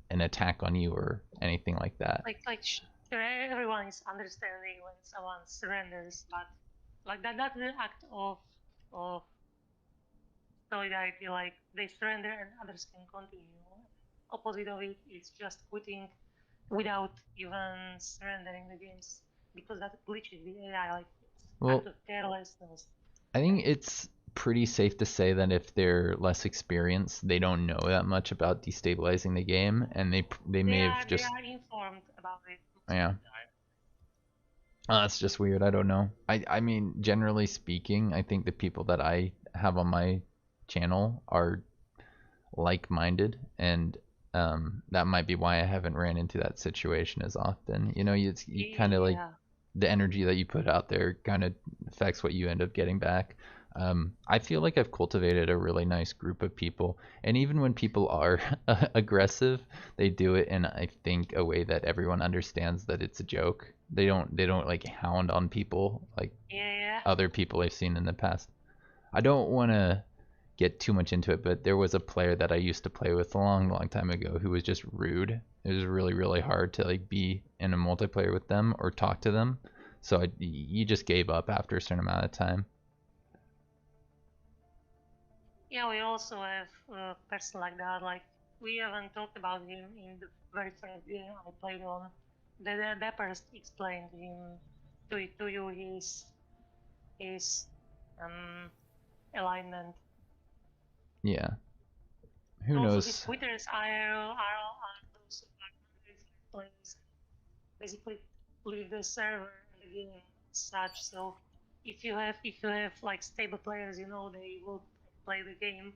an attack on you or anything like that. Like sure, everyone is understanding when someone surrenders, but like that's the act of solidarity. Like they surrender and others can continue. Opposite of it is just quitting without even surrendering the games, because that glitches the AI. Like it's Well, act of carelessness. I think it's pretty safe to say that if they're less experienced, they don't know that much about destabilizing the game, and they may have They just are informed about it. yeah. That's just weird. I don't know. I mean, generally speaking, I think the people that I have on my channel are like-minded, and that might be why I haven't ran into that situation as often. You know, you kind of like Yeah. the energy that you put out there kind of affects what you end up getting back. I feel like I've cultivated a really nice group of people, and even when people are aggressive, they do it in, I think, a way that everyone understands that it's a joke. They don't like hound on people like Yeah. other people I've seen in the past. I don't want to get too much into it, but there was a player that I used to play with a long, long time ago who was just rude. It was really, really hard to like be in a multiplayer with them or talk to them. So you just gave up after a certain amount of time. Yeah, we also have a person like that. Like we haven't talked about him in the very first game I played on. The person explained him to you his alignment. Yeah. Who Also, his knows? quitters are those who are very fair players. Basically, leave the server and the game as such. So if you have like stable players, you know they will play the game,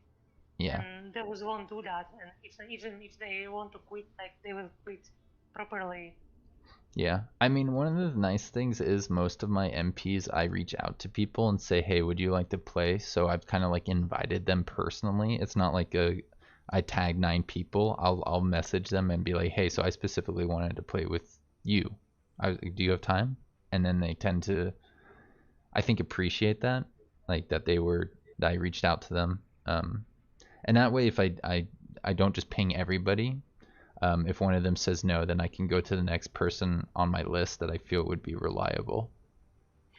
Yeah. and those won't do that. And if even if they want to quit, like they will quit properly. Yeah. I mean, one of the nice things is most of my MPs, I reach out to people and say, "Hey, would you like to play?" So I've kind of like invited them personally. It's not like I tag 9 people. I'll message them and be like, "Hey, so I specifically wanted to play with you. Do you have time?" And then they tend to, I think, appreciate that, like that I reached out to them. And that way, if I don't just ping everybody, if one of them says no, then I can go to the next person on my list that I feel would be reliable.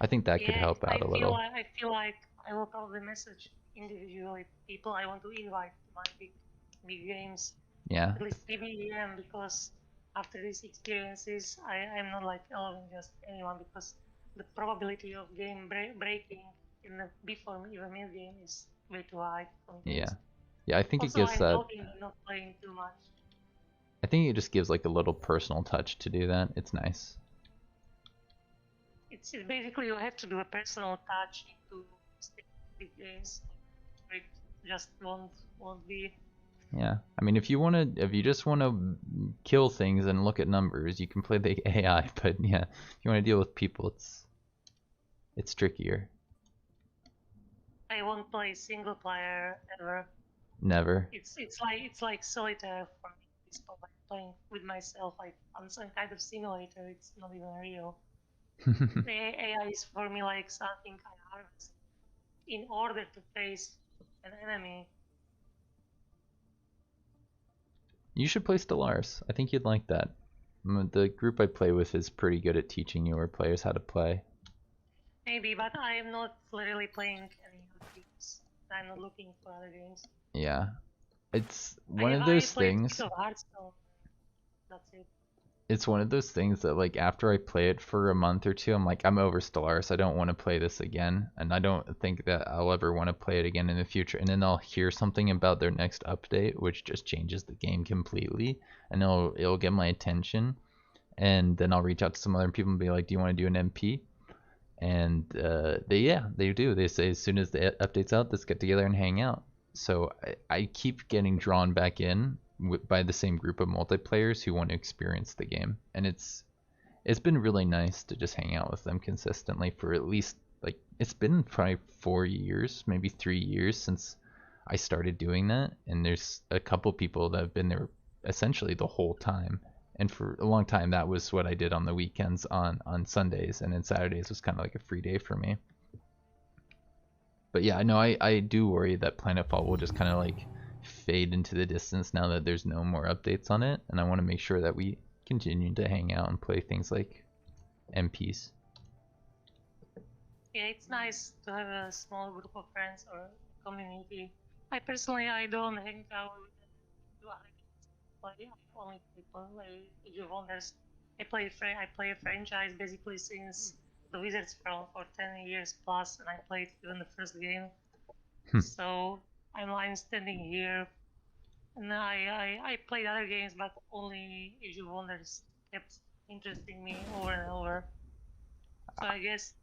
I think that could Yeah, help out a little. I feel like I will probably message individually people I want to invite to my big games, Yeah, at least PBEM, because after these experiences, I'm not like allowing just anyone, because the probability of game breaking in the before even mid game is way too high yeah, sometimes. yeah. I think it Also, gives I'm that. talking and not playing too much. I think it just gives like a little personal touch to do that. It's nice. It's basically you have to do a personal touch into big games, or it just won't be. Yeah, I mean, if you just wanna kill things and look at numbers, you can play the AI. But yeah, if you wanna deal with people, it's trickier. I won't play single player ever. Never. It's like solitaire for me. It's like playing with myself, like on some kind of simulator. It's not even real. The AI is for me like something I harvest in order to face an enemy. You should play Stellaris. I think you'd like that. The group I play with is pretty good at teaching newer players how to play. Maybe, but I am not really playing any other games. I'm not looking for other games. Yeah, it's one of I those played a bit things. of Hearthstone. That's it. It's one of those things that like after I play it for a month or two, I'm like, I'm over Stellaris. I don't want to play this again, and I don't think that I'll ever want to play it again in the future. And then I'll hear something about their next update, which just changes the game completely, and it'll get my attention. And then I'll reach out to some other people and be like, "Do you want to do an MP?" And they do. They say as soon as the update's out, let's get together and hang out. So I keep getting drawn back in by the same group of multiplayers who want to experience the game, and it's been really nice to just hang out with them consistently for at least like it's been probably 4 years, maybe 3 years since I started doing that, and there's a couple people that have been there essentially the whole time. And for a long time, that was what I did on the weekends on Sundays, and then Saturdays was kind of like a free day for me. But yeah, no, I do worry that Planetfall will just kind of like fade into the distance now that there's no more updates on it, and I want to make sure that we continue to hang out and play things like MPs. Yeah, it's nice to have a small group of friends or community. I personally, I don't hang out with other play. I only people like Age of Wonders. I play a franchise basically since the Wizards for 10 years plus, and I played even the first game. So I'm standing here, and I played other games, but only Age of Wonders kept interesting me over and over. So I guess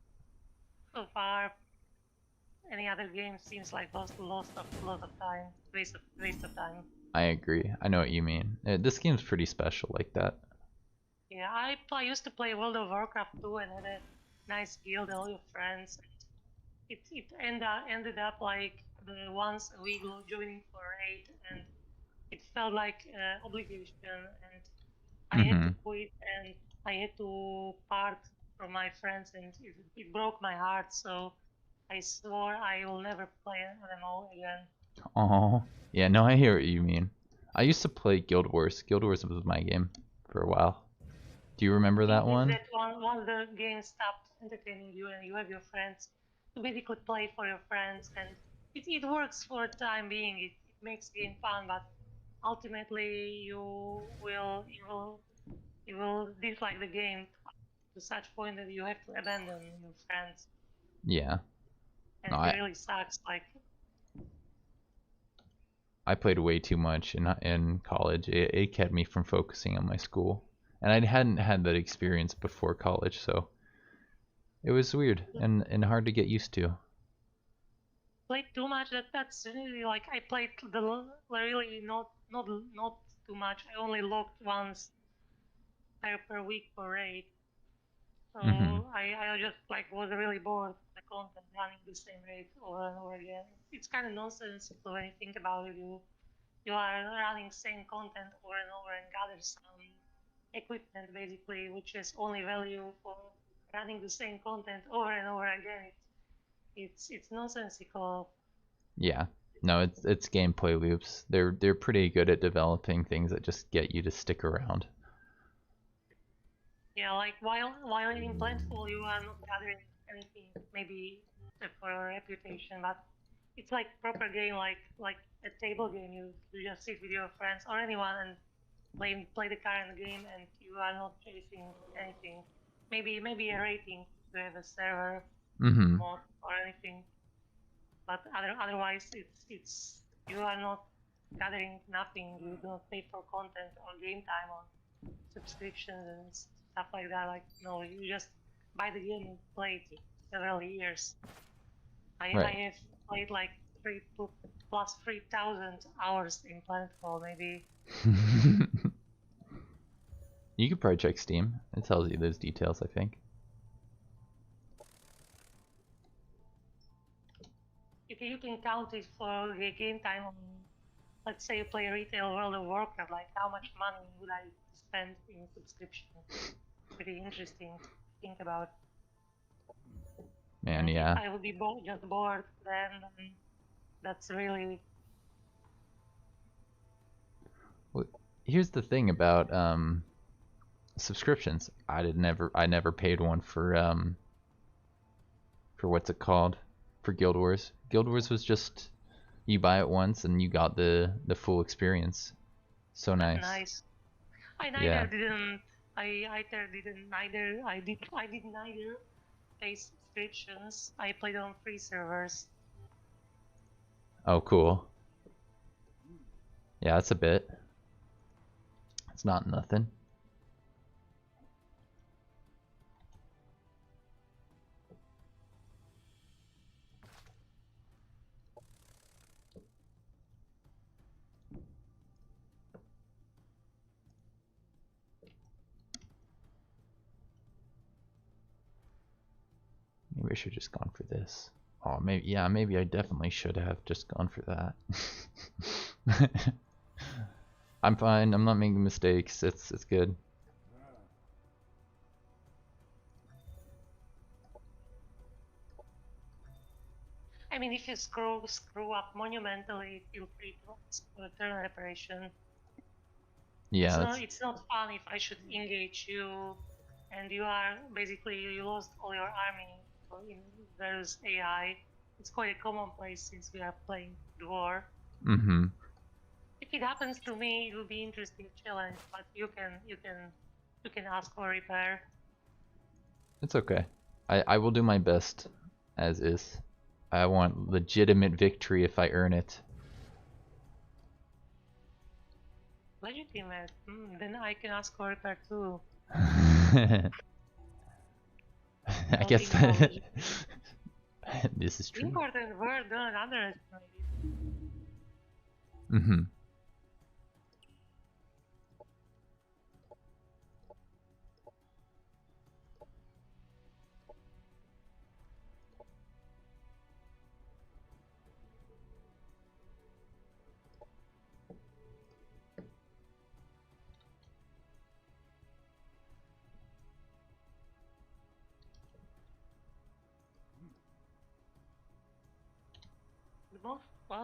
so far any other game seems like lost of a lot of time, waste of time. I agree. I know what you mean. This game's pretty special like that. Yeah, I used to play World of Warcraft too and had a nice guild, all your friends. Ended up like the once a week joining for raid, and it felt like obligation, and I had to quit, and I had to part from my friends, and it broke my heart. So I swore I will never play an MMO again. Oh, yeah, no, I hear what you mean. I used to play Guild Wars. Guild Wars was my game for a while. Do you remember that one? That once the game stopped entertaining you and you have your friends, to basically play for your friends, and it works for the time being. It makes game fun, but ultimately you will dislike the game to such point that you have to abandon your friends. Yeah. And No, it really sucks. Like I played way too much in college. It kept me from focusing on my school, and I hadn't had that experience before college, so it was weird and hard to get used to. played too much. That's really like I played really not too much. I only logged once per week for raid. So I just like was really bored of the content running the same raid over and over again. It's kind of nonsense when you think about it. You are running same content over and over and gather some equipment basically, which has only value for running the same content over and over again. It's nonsensical. Yeah. No, it's gameplay loops. They're pretty good at developing things that just get you to stick around. Yeah, like while in planetfall you are not gathering anything, maybe for a reputation, but it's like proper game, like a table game. You just sit with your friends or anyone and play the current game, and you are not chasing anything. Maybe a rating to have a server mod or anything, but otherwise it's you are not gathering nothing. You don't pay for content or game time or subscriptions and stuff like that. Like no, you just buy the game and play it several years. I have played like plus 3,000 hours in Planetfall maybe. You could probably check Steam. It tells you those details, I think. You can count it for the game time on, let's say you play retail World of Warcraft, like how much money would I spend in subscription? Pretty interesting to think about. Man, yeah. If I would be just bored, then that's really. Well, here's the thing about subscriptions. I never paid one for what's it called? For Guild Wars. Guild Wars was just you buy it once and you got the full experience. So nice. Nice. I didn't neither pay subscriptions. I played on free servers. Oh, cool. Yeah, that's a bit. It's not nothing. Maybe I should have just gone for this. Oh, maybe I definitely should have just gone for that. I'm fine. I'm not making mistakes. It's good. I mean, if you screw up monumentally, feel free to ask for a turn reparation. Yeah, It's not fun if I should engage you, and you lost all your army in various AI. It's quite a commonplace since we are playing Dwarf. mm-hmm. If it happens to me, it will be interesting challenge, but you can ask for repair. It's okay. I will do my best, as is. I want legitimate victory if I earn it. Legitimate. Then I can ask for repair too. I guess that this is true. Important word, don't underestimate it. Mm-hmm.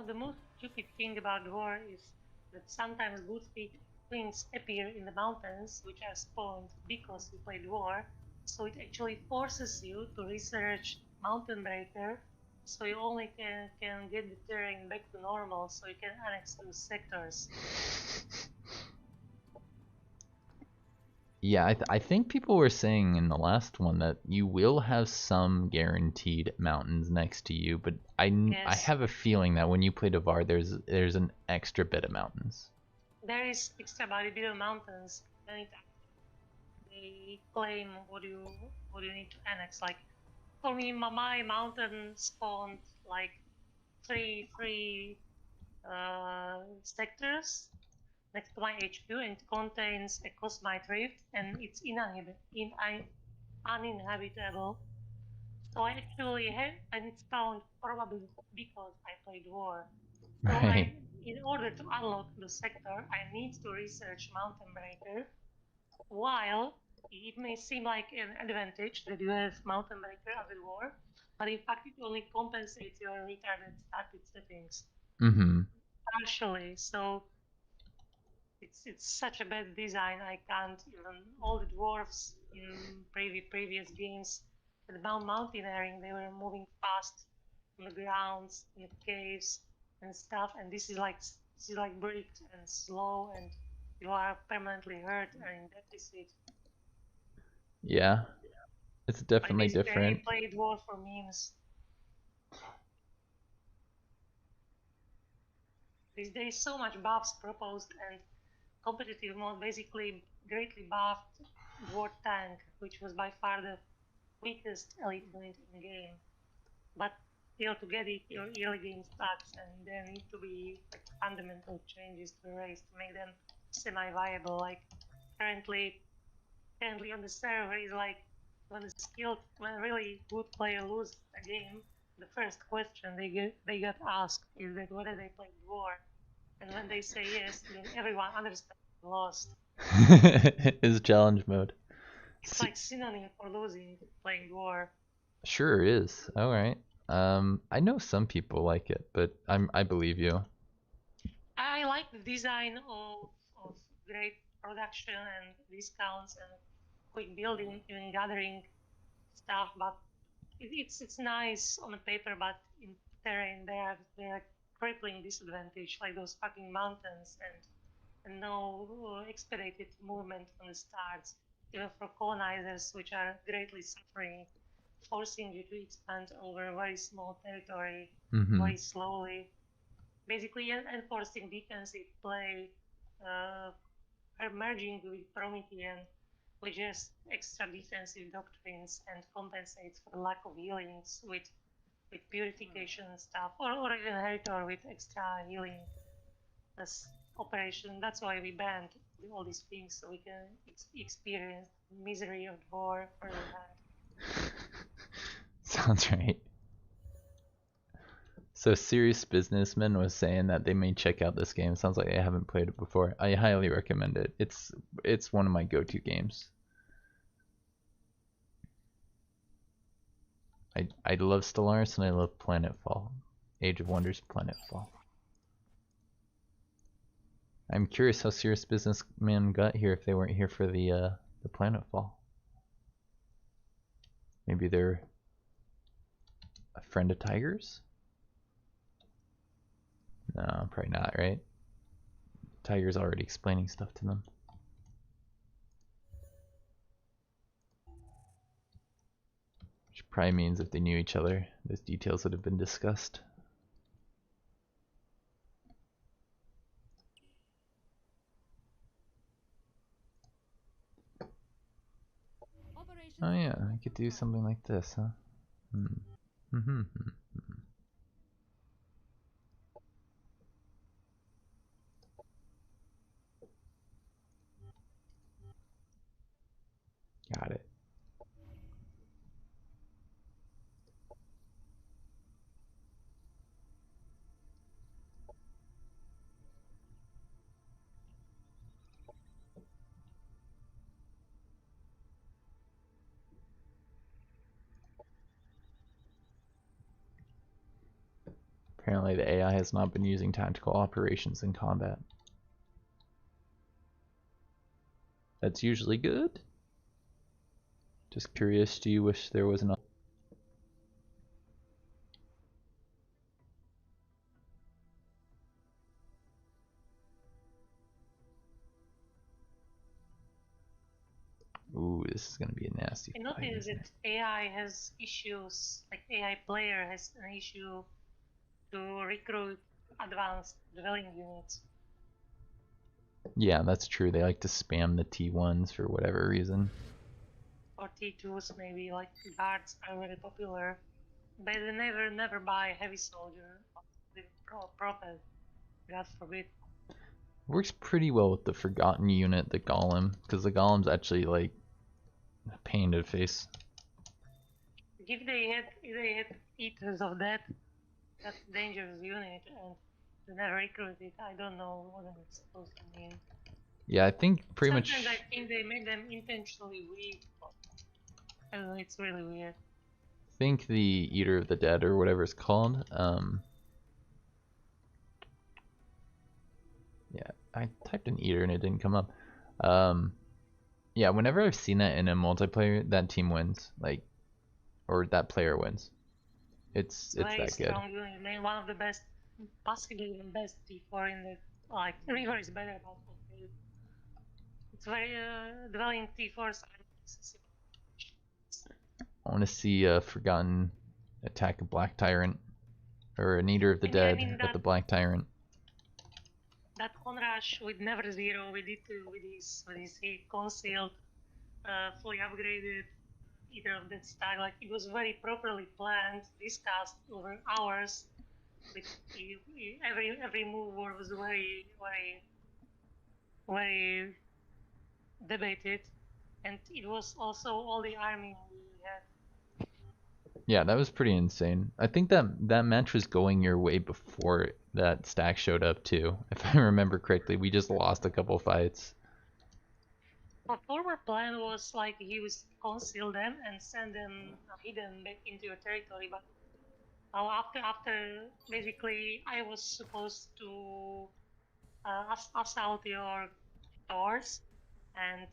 The most stupid thing about war is that sometimes good things appear in the mountains, which are spawned because you played war. So it actually forces you to research Mountain Breaker, so you only can get the terrain back to normal, so you can annex those sectors. Yeah, I think people were saying in the last one that you will have some guaranteed mountains next to you, but I Yes, have a feeling that when you play Devar, there's an extra bit of mountains. there is extra bodybuilder mountains. Anytime they claim what you need to annex. Like for me, my mountain spawned like three sectors next to my HQ, and it contains a Cosmite Rift, and it's uninhabitable. So I actually had, and it's found probably because I played war. So Right. in order to unlock the sector, I need to research Mountain Breaker. While it may seem like an advantage that you have Mountain Breaker as a war, but in fact it only compensates your retarded static settings Mm-hmm. partially. So it's such a bad design. I can't even all the dwarves in previous games with mountaineering, they were moving fast on the grounds, in the caves and stuff, and this is like bricked and slow, and you are permanently hurt and in deficit. Yeah, it's I definitely basically different. played dwarf for memes. There is so much buffs proposed, and competitive mode basically greatly buffed dwarf tank, which was by far the weakest elite unit in game. But still, to get it, your early game sucks, and there need to be like fundamental changes to the race to make them semi-viable. Like currently, currently on the server is like when a really good player loses a game, the first question they get asked is that whether they played war, and when they say yes, then everyone understands they lost. Is challenge mode. It's like synonym for losing playing war. Sure is. All right. I know some people like it, but I believe you. I like the design of great production and discounts and quick building and gathering stuff, but it's nice on the paper, but in terrain they are crippling disadvantage, like those fucking mountains and no expedited movement from the starts, even for colonizers, which are greatly suffering, forcing you to expand over a very small territory Mm-hmm. very slowly, basically enforcing defensive play, uh, merging with Promethean, which has extra defensive doctrines and compensates for the lack of healings with purification and stuff, or even Heritor with extra healing as operation. That's why we banned all these things, so we can experience misery of war firsthand. Sounds right. So Serious Businessman was saying that they may check out this game. Sounds like I haven't played it before. I highly recommend it. It's one of my go-to games. I love Stellaris and I love Planetfall. Age of Wonders Planetfall. I'm curious how Serious Businessman got here if they weren't here for the Planetfall. Maybe they're a friend of Tiger's? No, probably not, right? Tiger's already explaining stuff to them. Which probably means if they knew each other, those details would have been discussed. Operations Oh yeah, available I could for do priming. something like this, huh? Got it. Apparently the AI has not been using tactical operations in combat. That's usually good. Just curious, do you wish there was an... Ooh, this is gonna be a nasty I fight, noticed isn't that it? AI has issues, like AI player has an issue to recruit advanced dwelling units. Yeah, that's true. They like to spam the T1s for whatever reason. Or T2s maybe, like guards are very popular. But they never buy heavy soldier with prophet, God forbid. Works pretty well with the Forgotten unit, the Golem, because the Golem's actually like a pain to face. If they had eaters of that dangerous unit and they never recruit it, I don't know what it's supposed to mean. Yeah, I think pretty Sometimes I much... think they made them intentionally weak. I don't know, it's really weird. think the Eater of the Dead or whatever it's called. Yeah, I typed in Eater and it didn't come up. Yeah, whenever I've seen that in a multiplayer, that team wins, like, or that player wins. It's Very that good. strong unit, maybe one of the best, possibly even best T4 in the, like, River is better, but okay. It's very, dwelling T4s are accessible. I want to see a Forgotten attack a Black Tyrant, or an Eater of the And yeah, I Dead mean with the Black Tyrant. that onrush with Never Zero we did with his concealed, fully upgraded Eater of that style, like it was very properly planned, discussed over hours. With every move was very debated, and it was also all the army we had. Yeah, that was pretty insane. I think that match was going your way before that stack showed up too. If I remember correctly, we just lost a couple fights. My former plan was like he would conceal them and send them hidden back into your territory, but after basically I was supposed to assault your doors and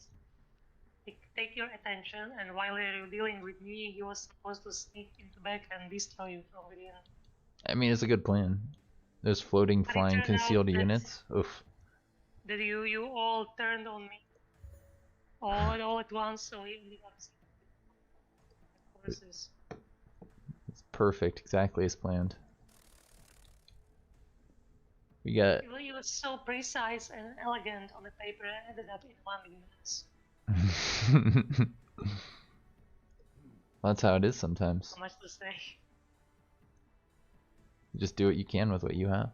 take your attention, and while you're dealing with me, he was supposed to sneak into back and destroy you from within. I mean, it's a good plan. Those floating, But it flying, turned out concealed units. Oof. that you all turned on me all at once, so we ended up forces. It's perfect, exactly as planned. We got... It was so precise and elegant on the paper, it ended up in 1 minute. That's how it is sometimes. So much to say. You just do what you can with what you have.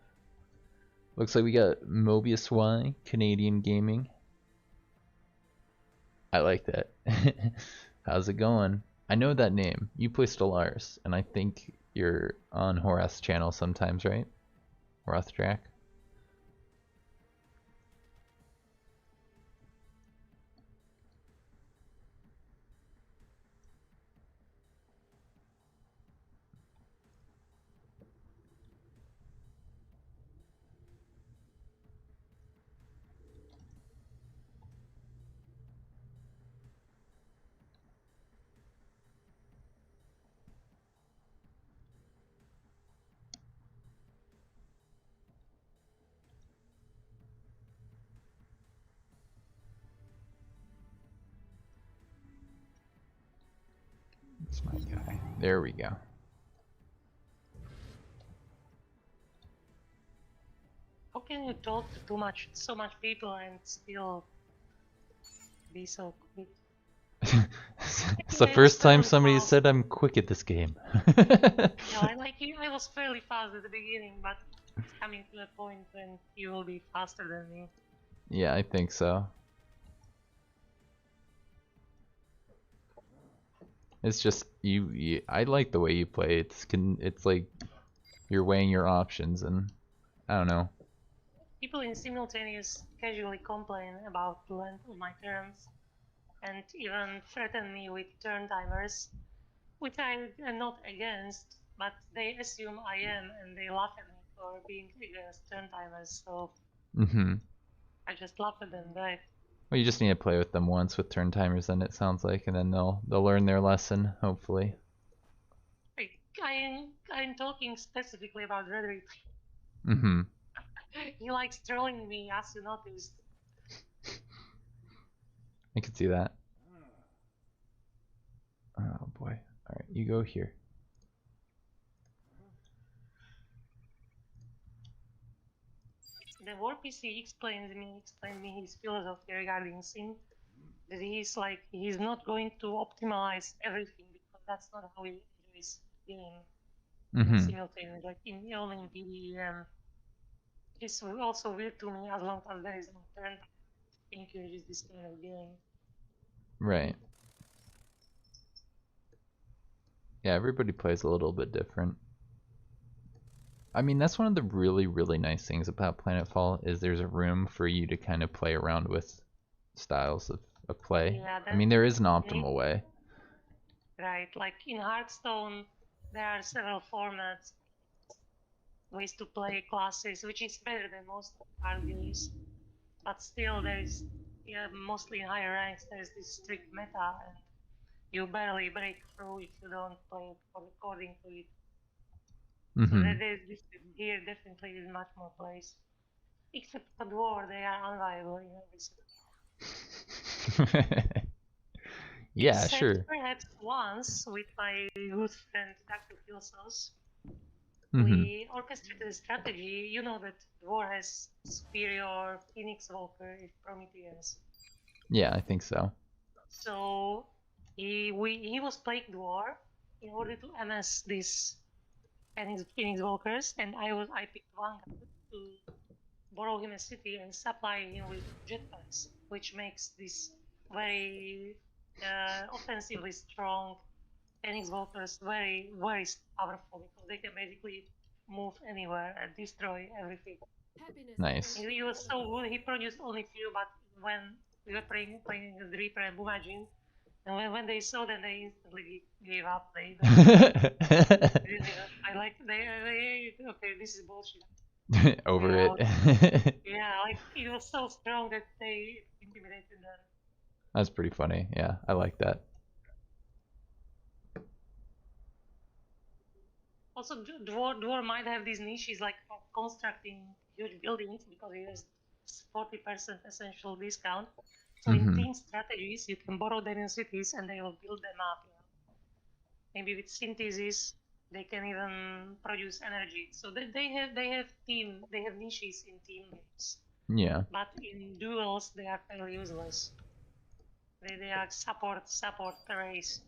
Looks like we got Mobius Y, Canadian Gaming. I like that. How's it going? I know that name. You play Stellaris, and I think you're on Horath's channel sometimes, right? Horath Jack. That's my guy. There we go. How can you talk to so much people and still be so quick? It's the first time somebody said I'm quick at this game. Yeah, I was fairly fast at the beginning, but it's coming to a point when you will be faster than me. Yeah, I think so. It's just I like the way you play. It's like you're weighing your options, and I don't know. People in simultaneous casually complain about the length of my turns, and even threaten me with turn timers, which I am not against, but they assume I am, and they laugh at me for being against turn timers. So I just laugh at them, right? Well, you just need to play with them once with turn timers, then it sounds like, and then they'll learn their lesson, hopefully. I'm talking specifically about Rhetoric. He likes trolling me, as you noticed. I can see that. Oh boy. Alright, you go here. The War PC explained me his philosophy regarding synth. That he's not going to optimize everything because that's not how he enjoys game simultaneously. Like only in PvE, it's also weird to me as long as there is no turn encourages this kind of game. Right. Yeah, everybody plays a little bit different. I mean, that's one of the really, really nice things about Planetfall is there's a room for you to kind of play around with styles of play. Yeah, I mean, there is an optimal way. Right, like in Hearthstone, there are several formats, ways to play classes, which is better than most card games. But still, there is, mostly in higher ranks, there's this strict meta, and you barely break through if you don't play according to it. So there's this here definitely is much more place. Except for Dwarf, they are unviable in every sense. Yeah, Except sure. perhaps once with my good friend Dr. Philsos, we orchestrated a strategy. You know that Dwarf has superior Phoenix Walker if Prometheus. Yeah, I think so. So he was playing Dwarf in order to MS these Phoenix Walkers, and I picked one to borrow him a city and supply him with jetpacks, which makes this very offensively strong Phoenix Walkers very, very powerful because they can basically move anywhere and destroy everything. Nice. He was so good, he produced only few, but when we were playing the Reaper and Boomagine, and when they saw that, they instantly gave up. They I like, okay, this is bullshit. Over it. Yeah, like he was so strong that they intimidated them. That's pretty funny. Yeah, I like that. Also, Dwarf might have these niches like constructing huge buildings because he has 40% essential discount. So in team strategies, you can borrow them in cities and they will build them up. Maybe with synthesis, they can even produce energy. So they have niches in team games. Yeah. But in duels, they are fairly useless. They are support race.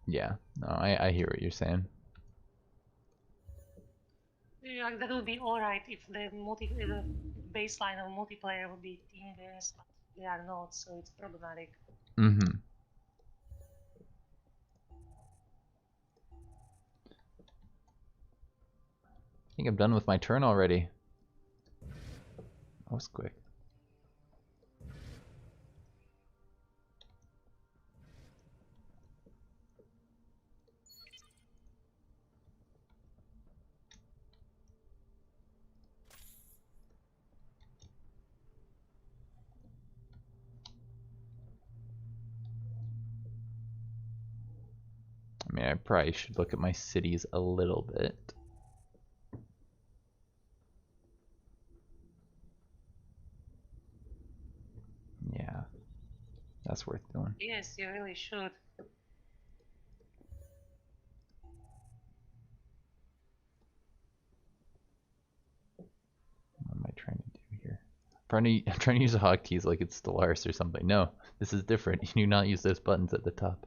Yeah. No, I hear what you're saying. Yeah, that would be alright if the baseline of multiplayer would be team games, but they are not, so it's problematic. think I'm done with my turn already. That was quick. I mean, I probably should look at my cities a little bit. Yeah, that's worth doing. Yes, you really should. What am I trying to do here? I'm trying to use the hotkeys like it's Stellaris or something. No, this is different. You do not use those buttons at the top.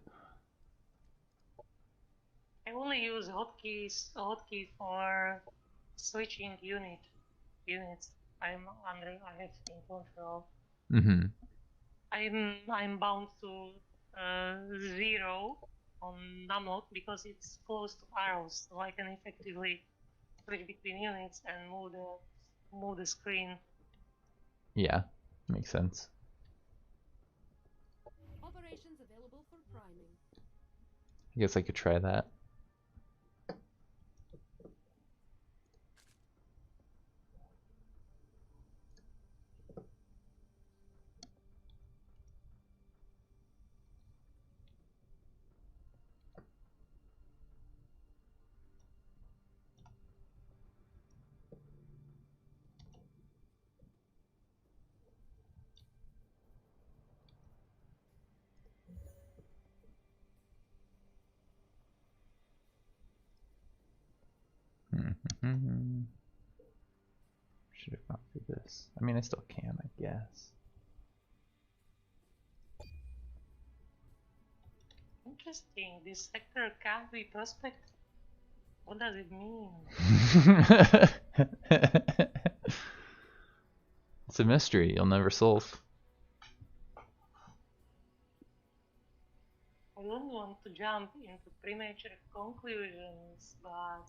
I only use hotkey for switching units. I have in control. Mm-hmm. I'm bound to 0 on numlock because it's close to arrows, so I can effectively switch between units and move the screen. Yeah, makes sense. Operations available for priming. I guess I could try that. Should have gone through this. I mean, I still can, I guess. Interesting. This sector can't be prospect. What does it mean? It's a mystery you'll never solve. I don't want to jump into premature conclusions, but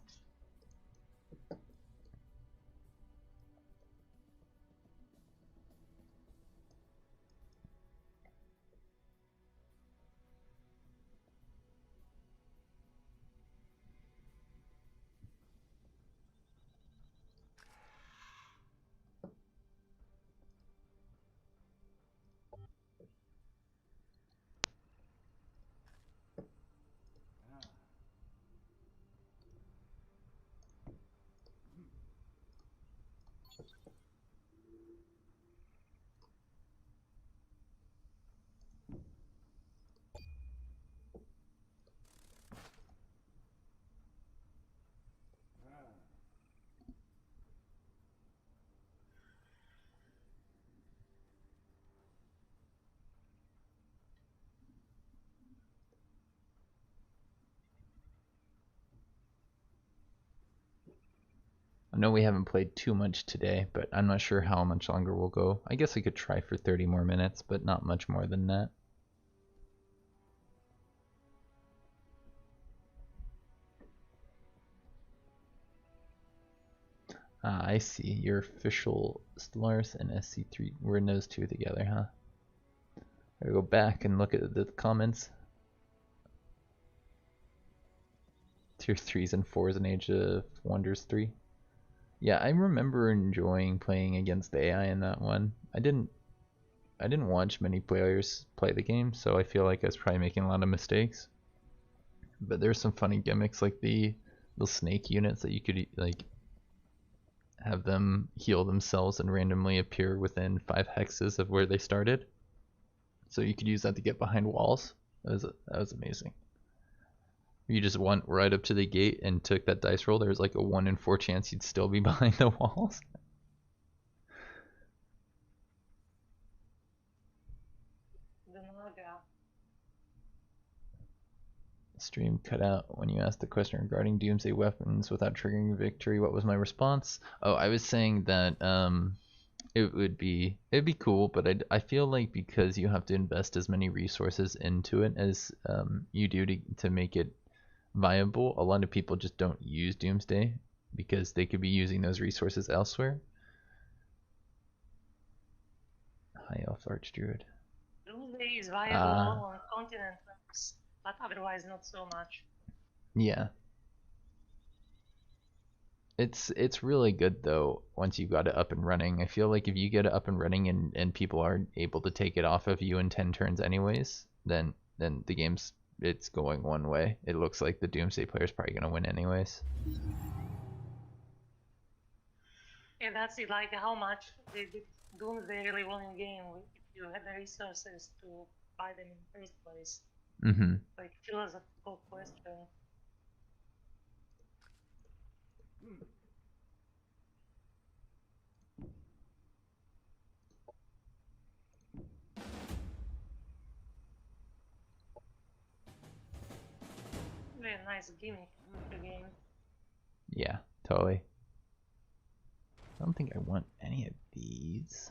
I know we haven't played too much today, but I'm not sure how much longer we'll go. I guess I could try for 30 more minutes, but not much more than that. Ah, I see. Your official Stellaris and SC3. We're in those two together, huh? I go back and look at the comments. Tier 3s and 4s in Age of Wonders 3. Yeah, I remember enjoying playing against the AI in that one. I didn't watch many players play the game, so I feel like I was probably making a lot of mistakes. But there's some funny gimmicks like the snake units that you could like have them heal themselves and randomly appear within 5 hexes of where they started. So you could use that to get behind walls. That was amazing. You just went right up to the gate and took that dice roll. There's like a 1 in 4 chance you'd still be behind the walls. the Naga. Stream cut out when you asked the question regarding doomsday weapons without triggering victory. What was my response? Oh, I was saying that it'd be cool, but I feel like because you have to invest as many resources into it as you do to make it viable, a lot of people just don't use doomsday because they could be using those resources elsewhere. High Elf Archdruid. Doomsday is viable on continent maps, but otherwise not so much. Yeah. It's really good though once you've got it up and running. I feel like if you get it up and running and people are able to take it off of you in 10 turns anyways, then the game's it's going one way. It looks like the Doomsday player's probably gonna win anyways. Yeah, that's it. Like how much the Doomsday really won in game if you had the resources to buy them in the first place. Mm-hmm. Like philosophical question. Very nice gimmick of the game. Yeah, totally. I don't think I want any of these.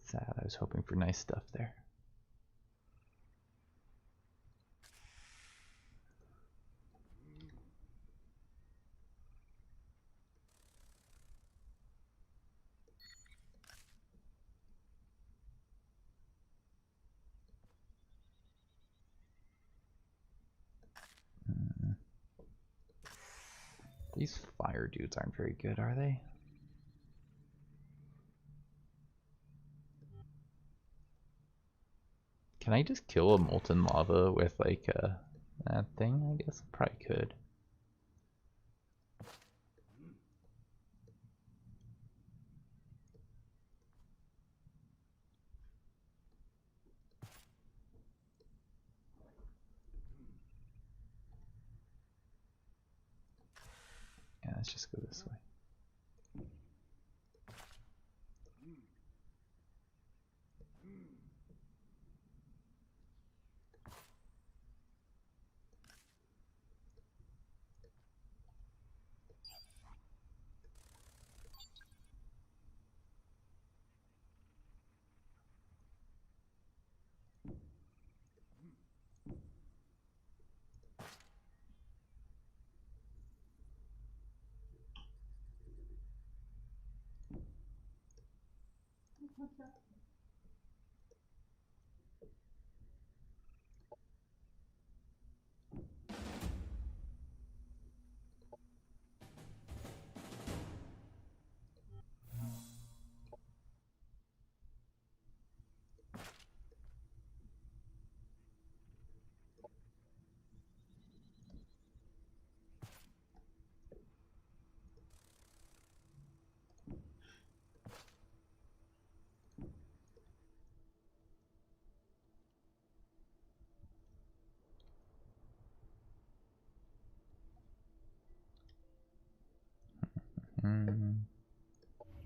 Sad, I was hoping for nice stuff there. These fire dudes aren't very good, are they? Can I just kill a molten lava with like that thing? I guess I probably could. Yeah, let's just go this way.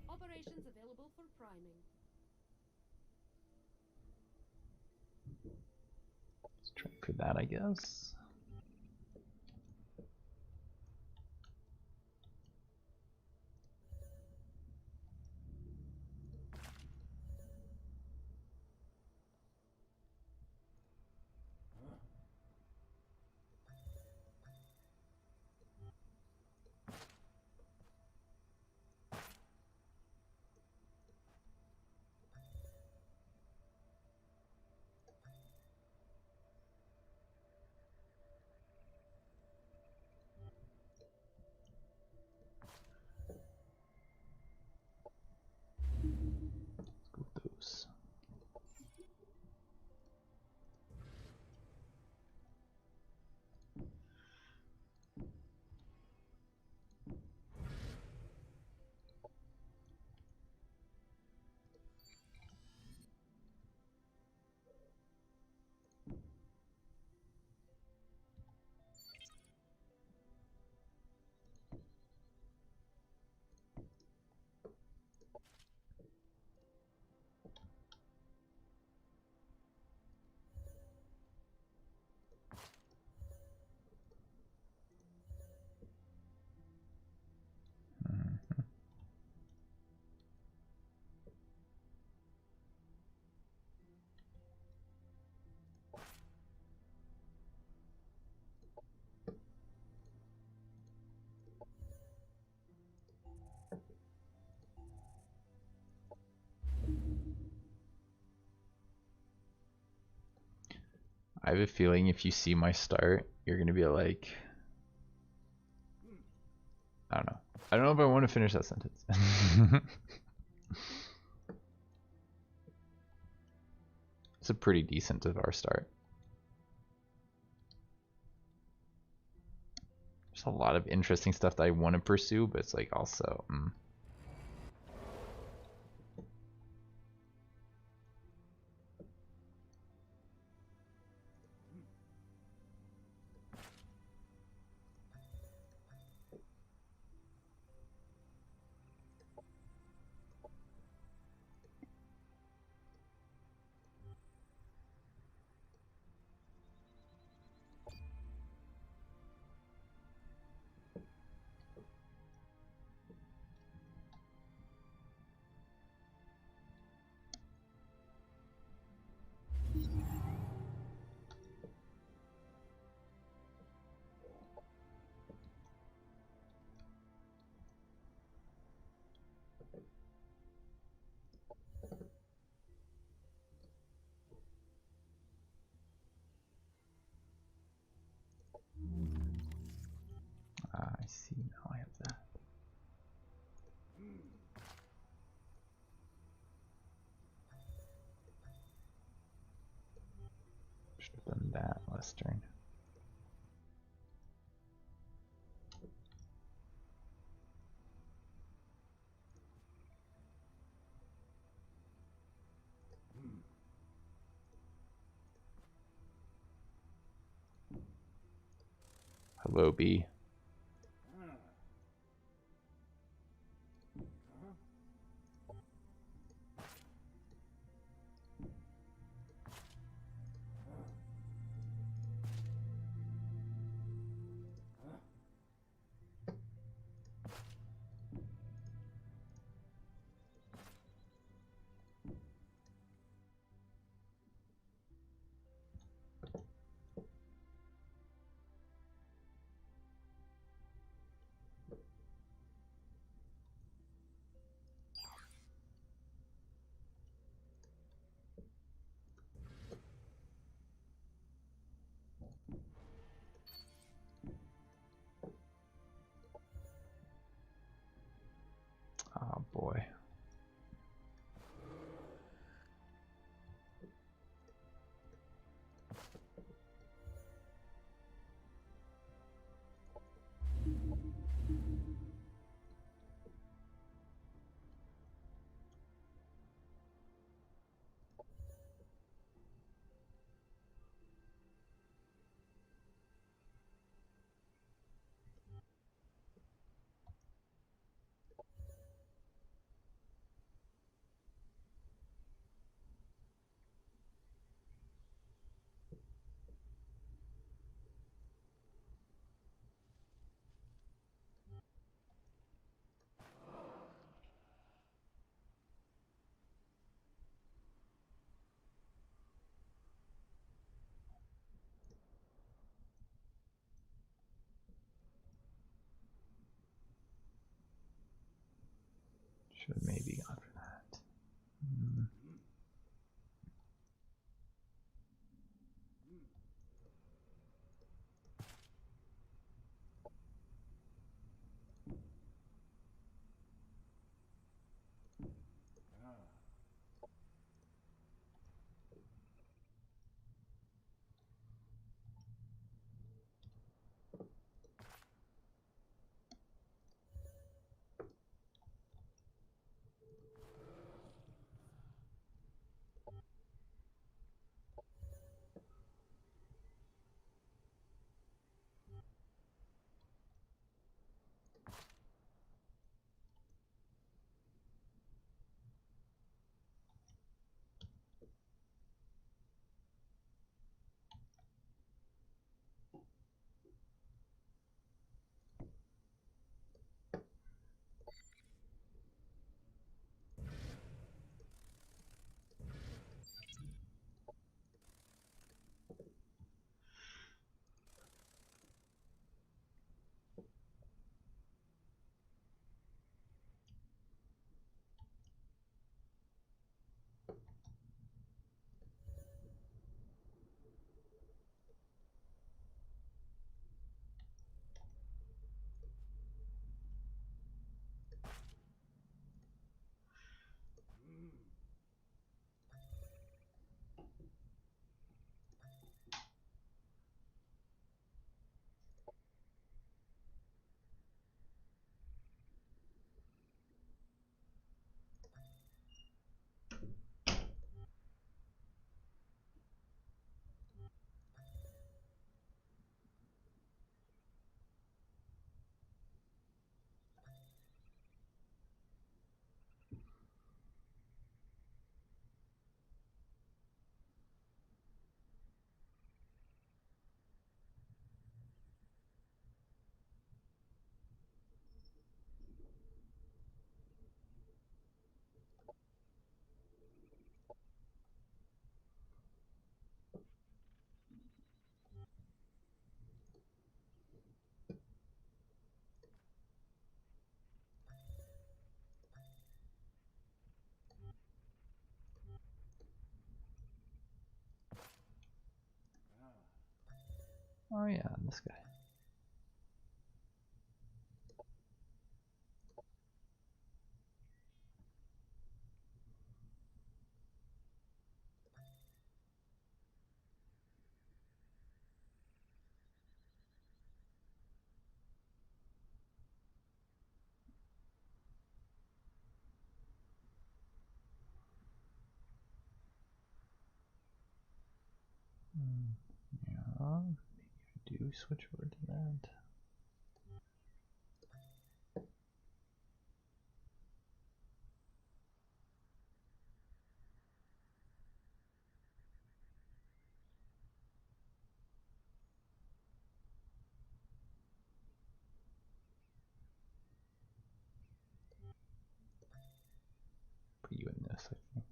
Operations available for priming. Let's try for that, I guess. have a feeling if you see my start, you're gonna be like, I don't know. I don't know if I want to finish that sentence. It's a pretty decent Devar start. There's a lot of interesting stuff that I want to pursue, but it's like also. I see, now I have that. Should have done that last turn. Hello, B. Oh boy. Should have maybe gone for that. Oh yeah, this guy. Yeah, maybe I do switch over to that. Put you in this, I think.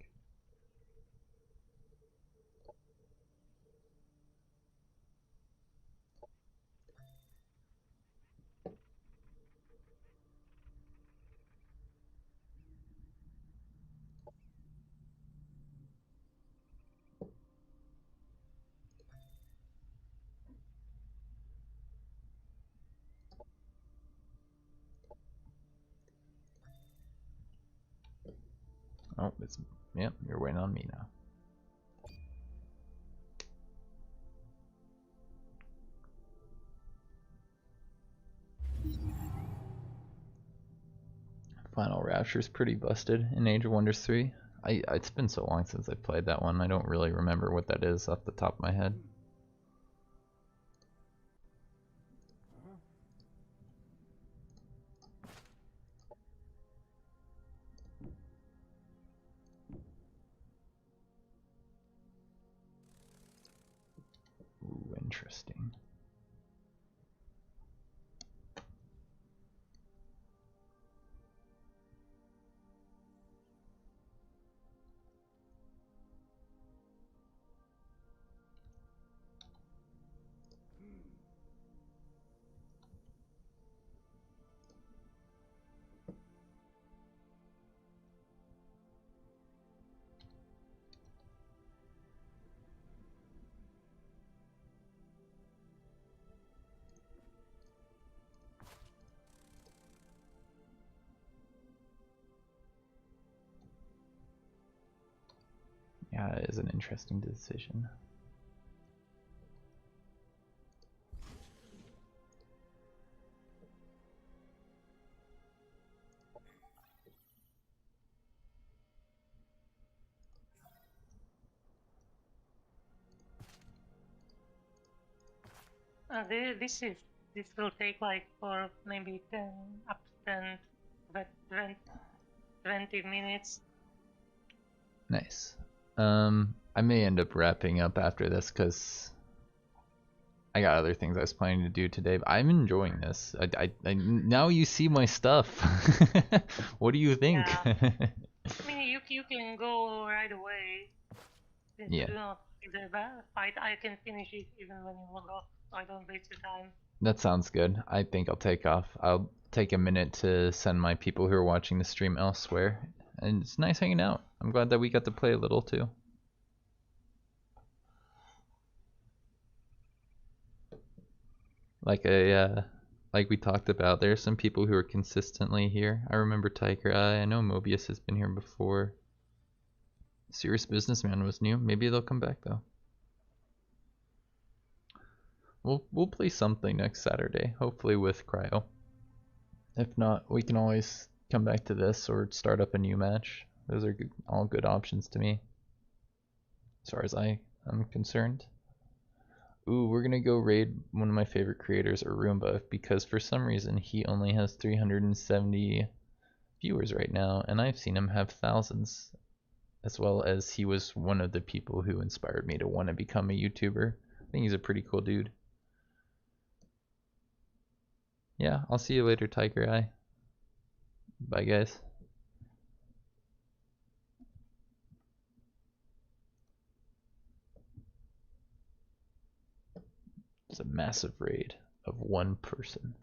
Oh, it's, yep, you're waiting on me now. Final Rapture's pretty busted in Age of Wonders 3. It's been so long since I played that one, I don't really remember what that is off the top of my head. Ooh, interesting. Yeah, it is an interesting decision. This will take like for maybe 10 up to 10 but 20 minutes. Nice. I may end up wrapping up after this because I got other things I was planning to do today, but I'm enjoying this. I now you see my stuff. What do you think? Yeah. I mean, you can go right away. Since Yeah. you do not see the fight, I can finish it even when you log off, so I don't waste your time. That sounds good. I think I'll take off. I'll take a minute to send my people who are watching the stream elsewhere. And it's nice hanging out. I'm glad that we got to play a little too. Like we talked about, there are some people who are consistently here. I remember Tiger Eye. I know Mobius has been here before. Serious Businessman was new. Maybe they'll come back though. We'll play something next Saturday, hopefully with Cryo. If not, we can always come back to this or start up a new match. Those are all good options to me, as far as I'm concerned. Ooh, we're gonna go raid one of my favorite creators, Arumba, because for some reason he only has 370 viewers right now, and I've seen him have thousands, as well as he was one of the people who inspired me to want to become a YouTuber. I think he's a pretty cool dude. Yeah, I'll see you later, Tiger Eye. Bye, guys. It's a massive raid of one person.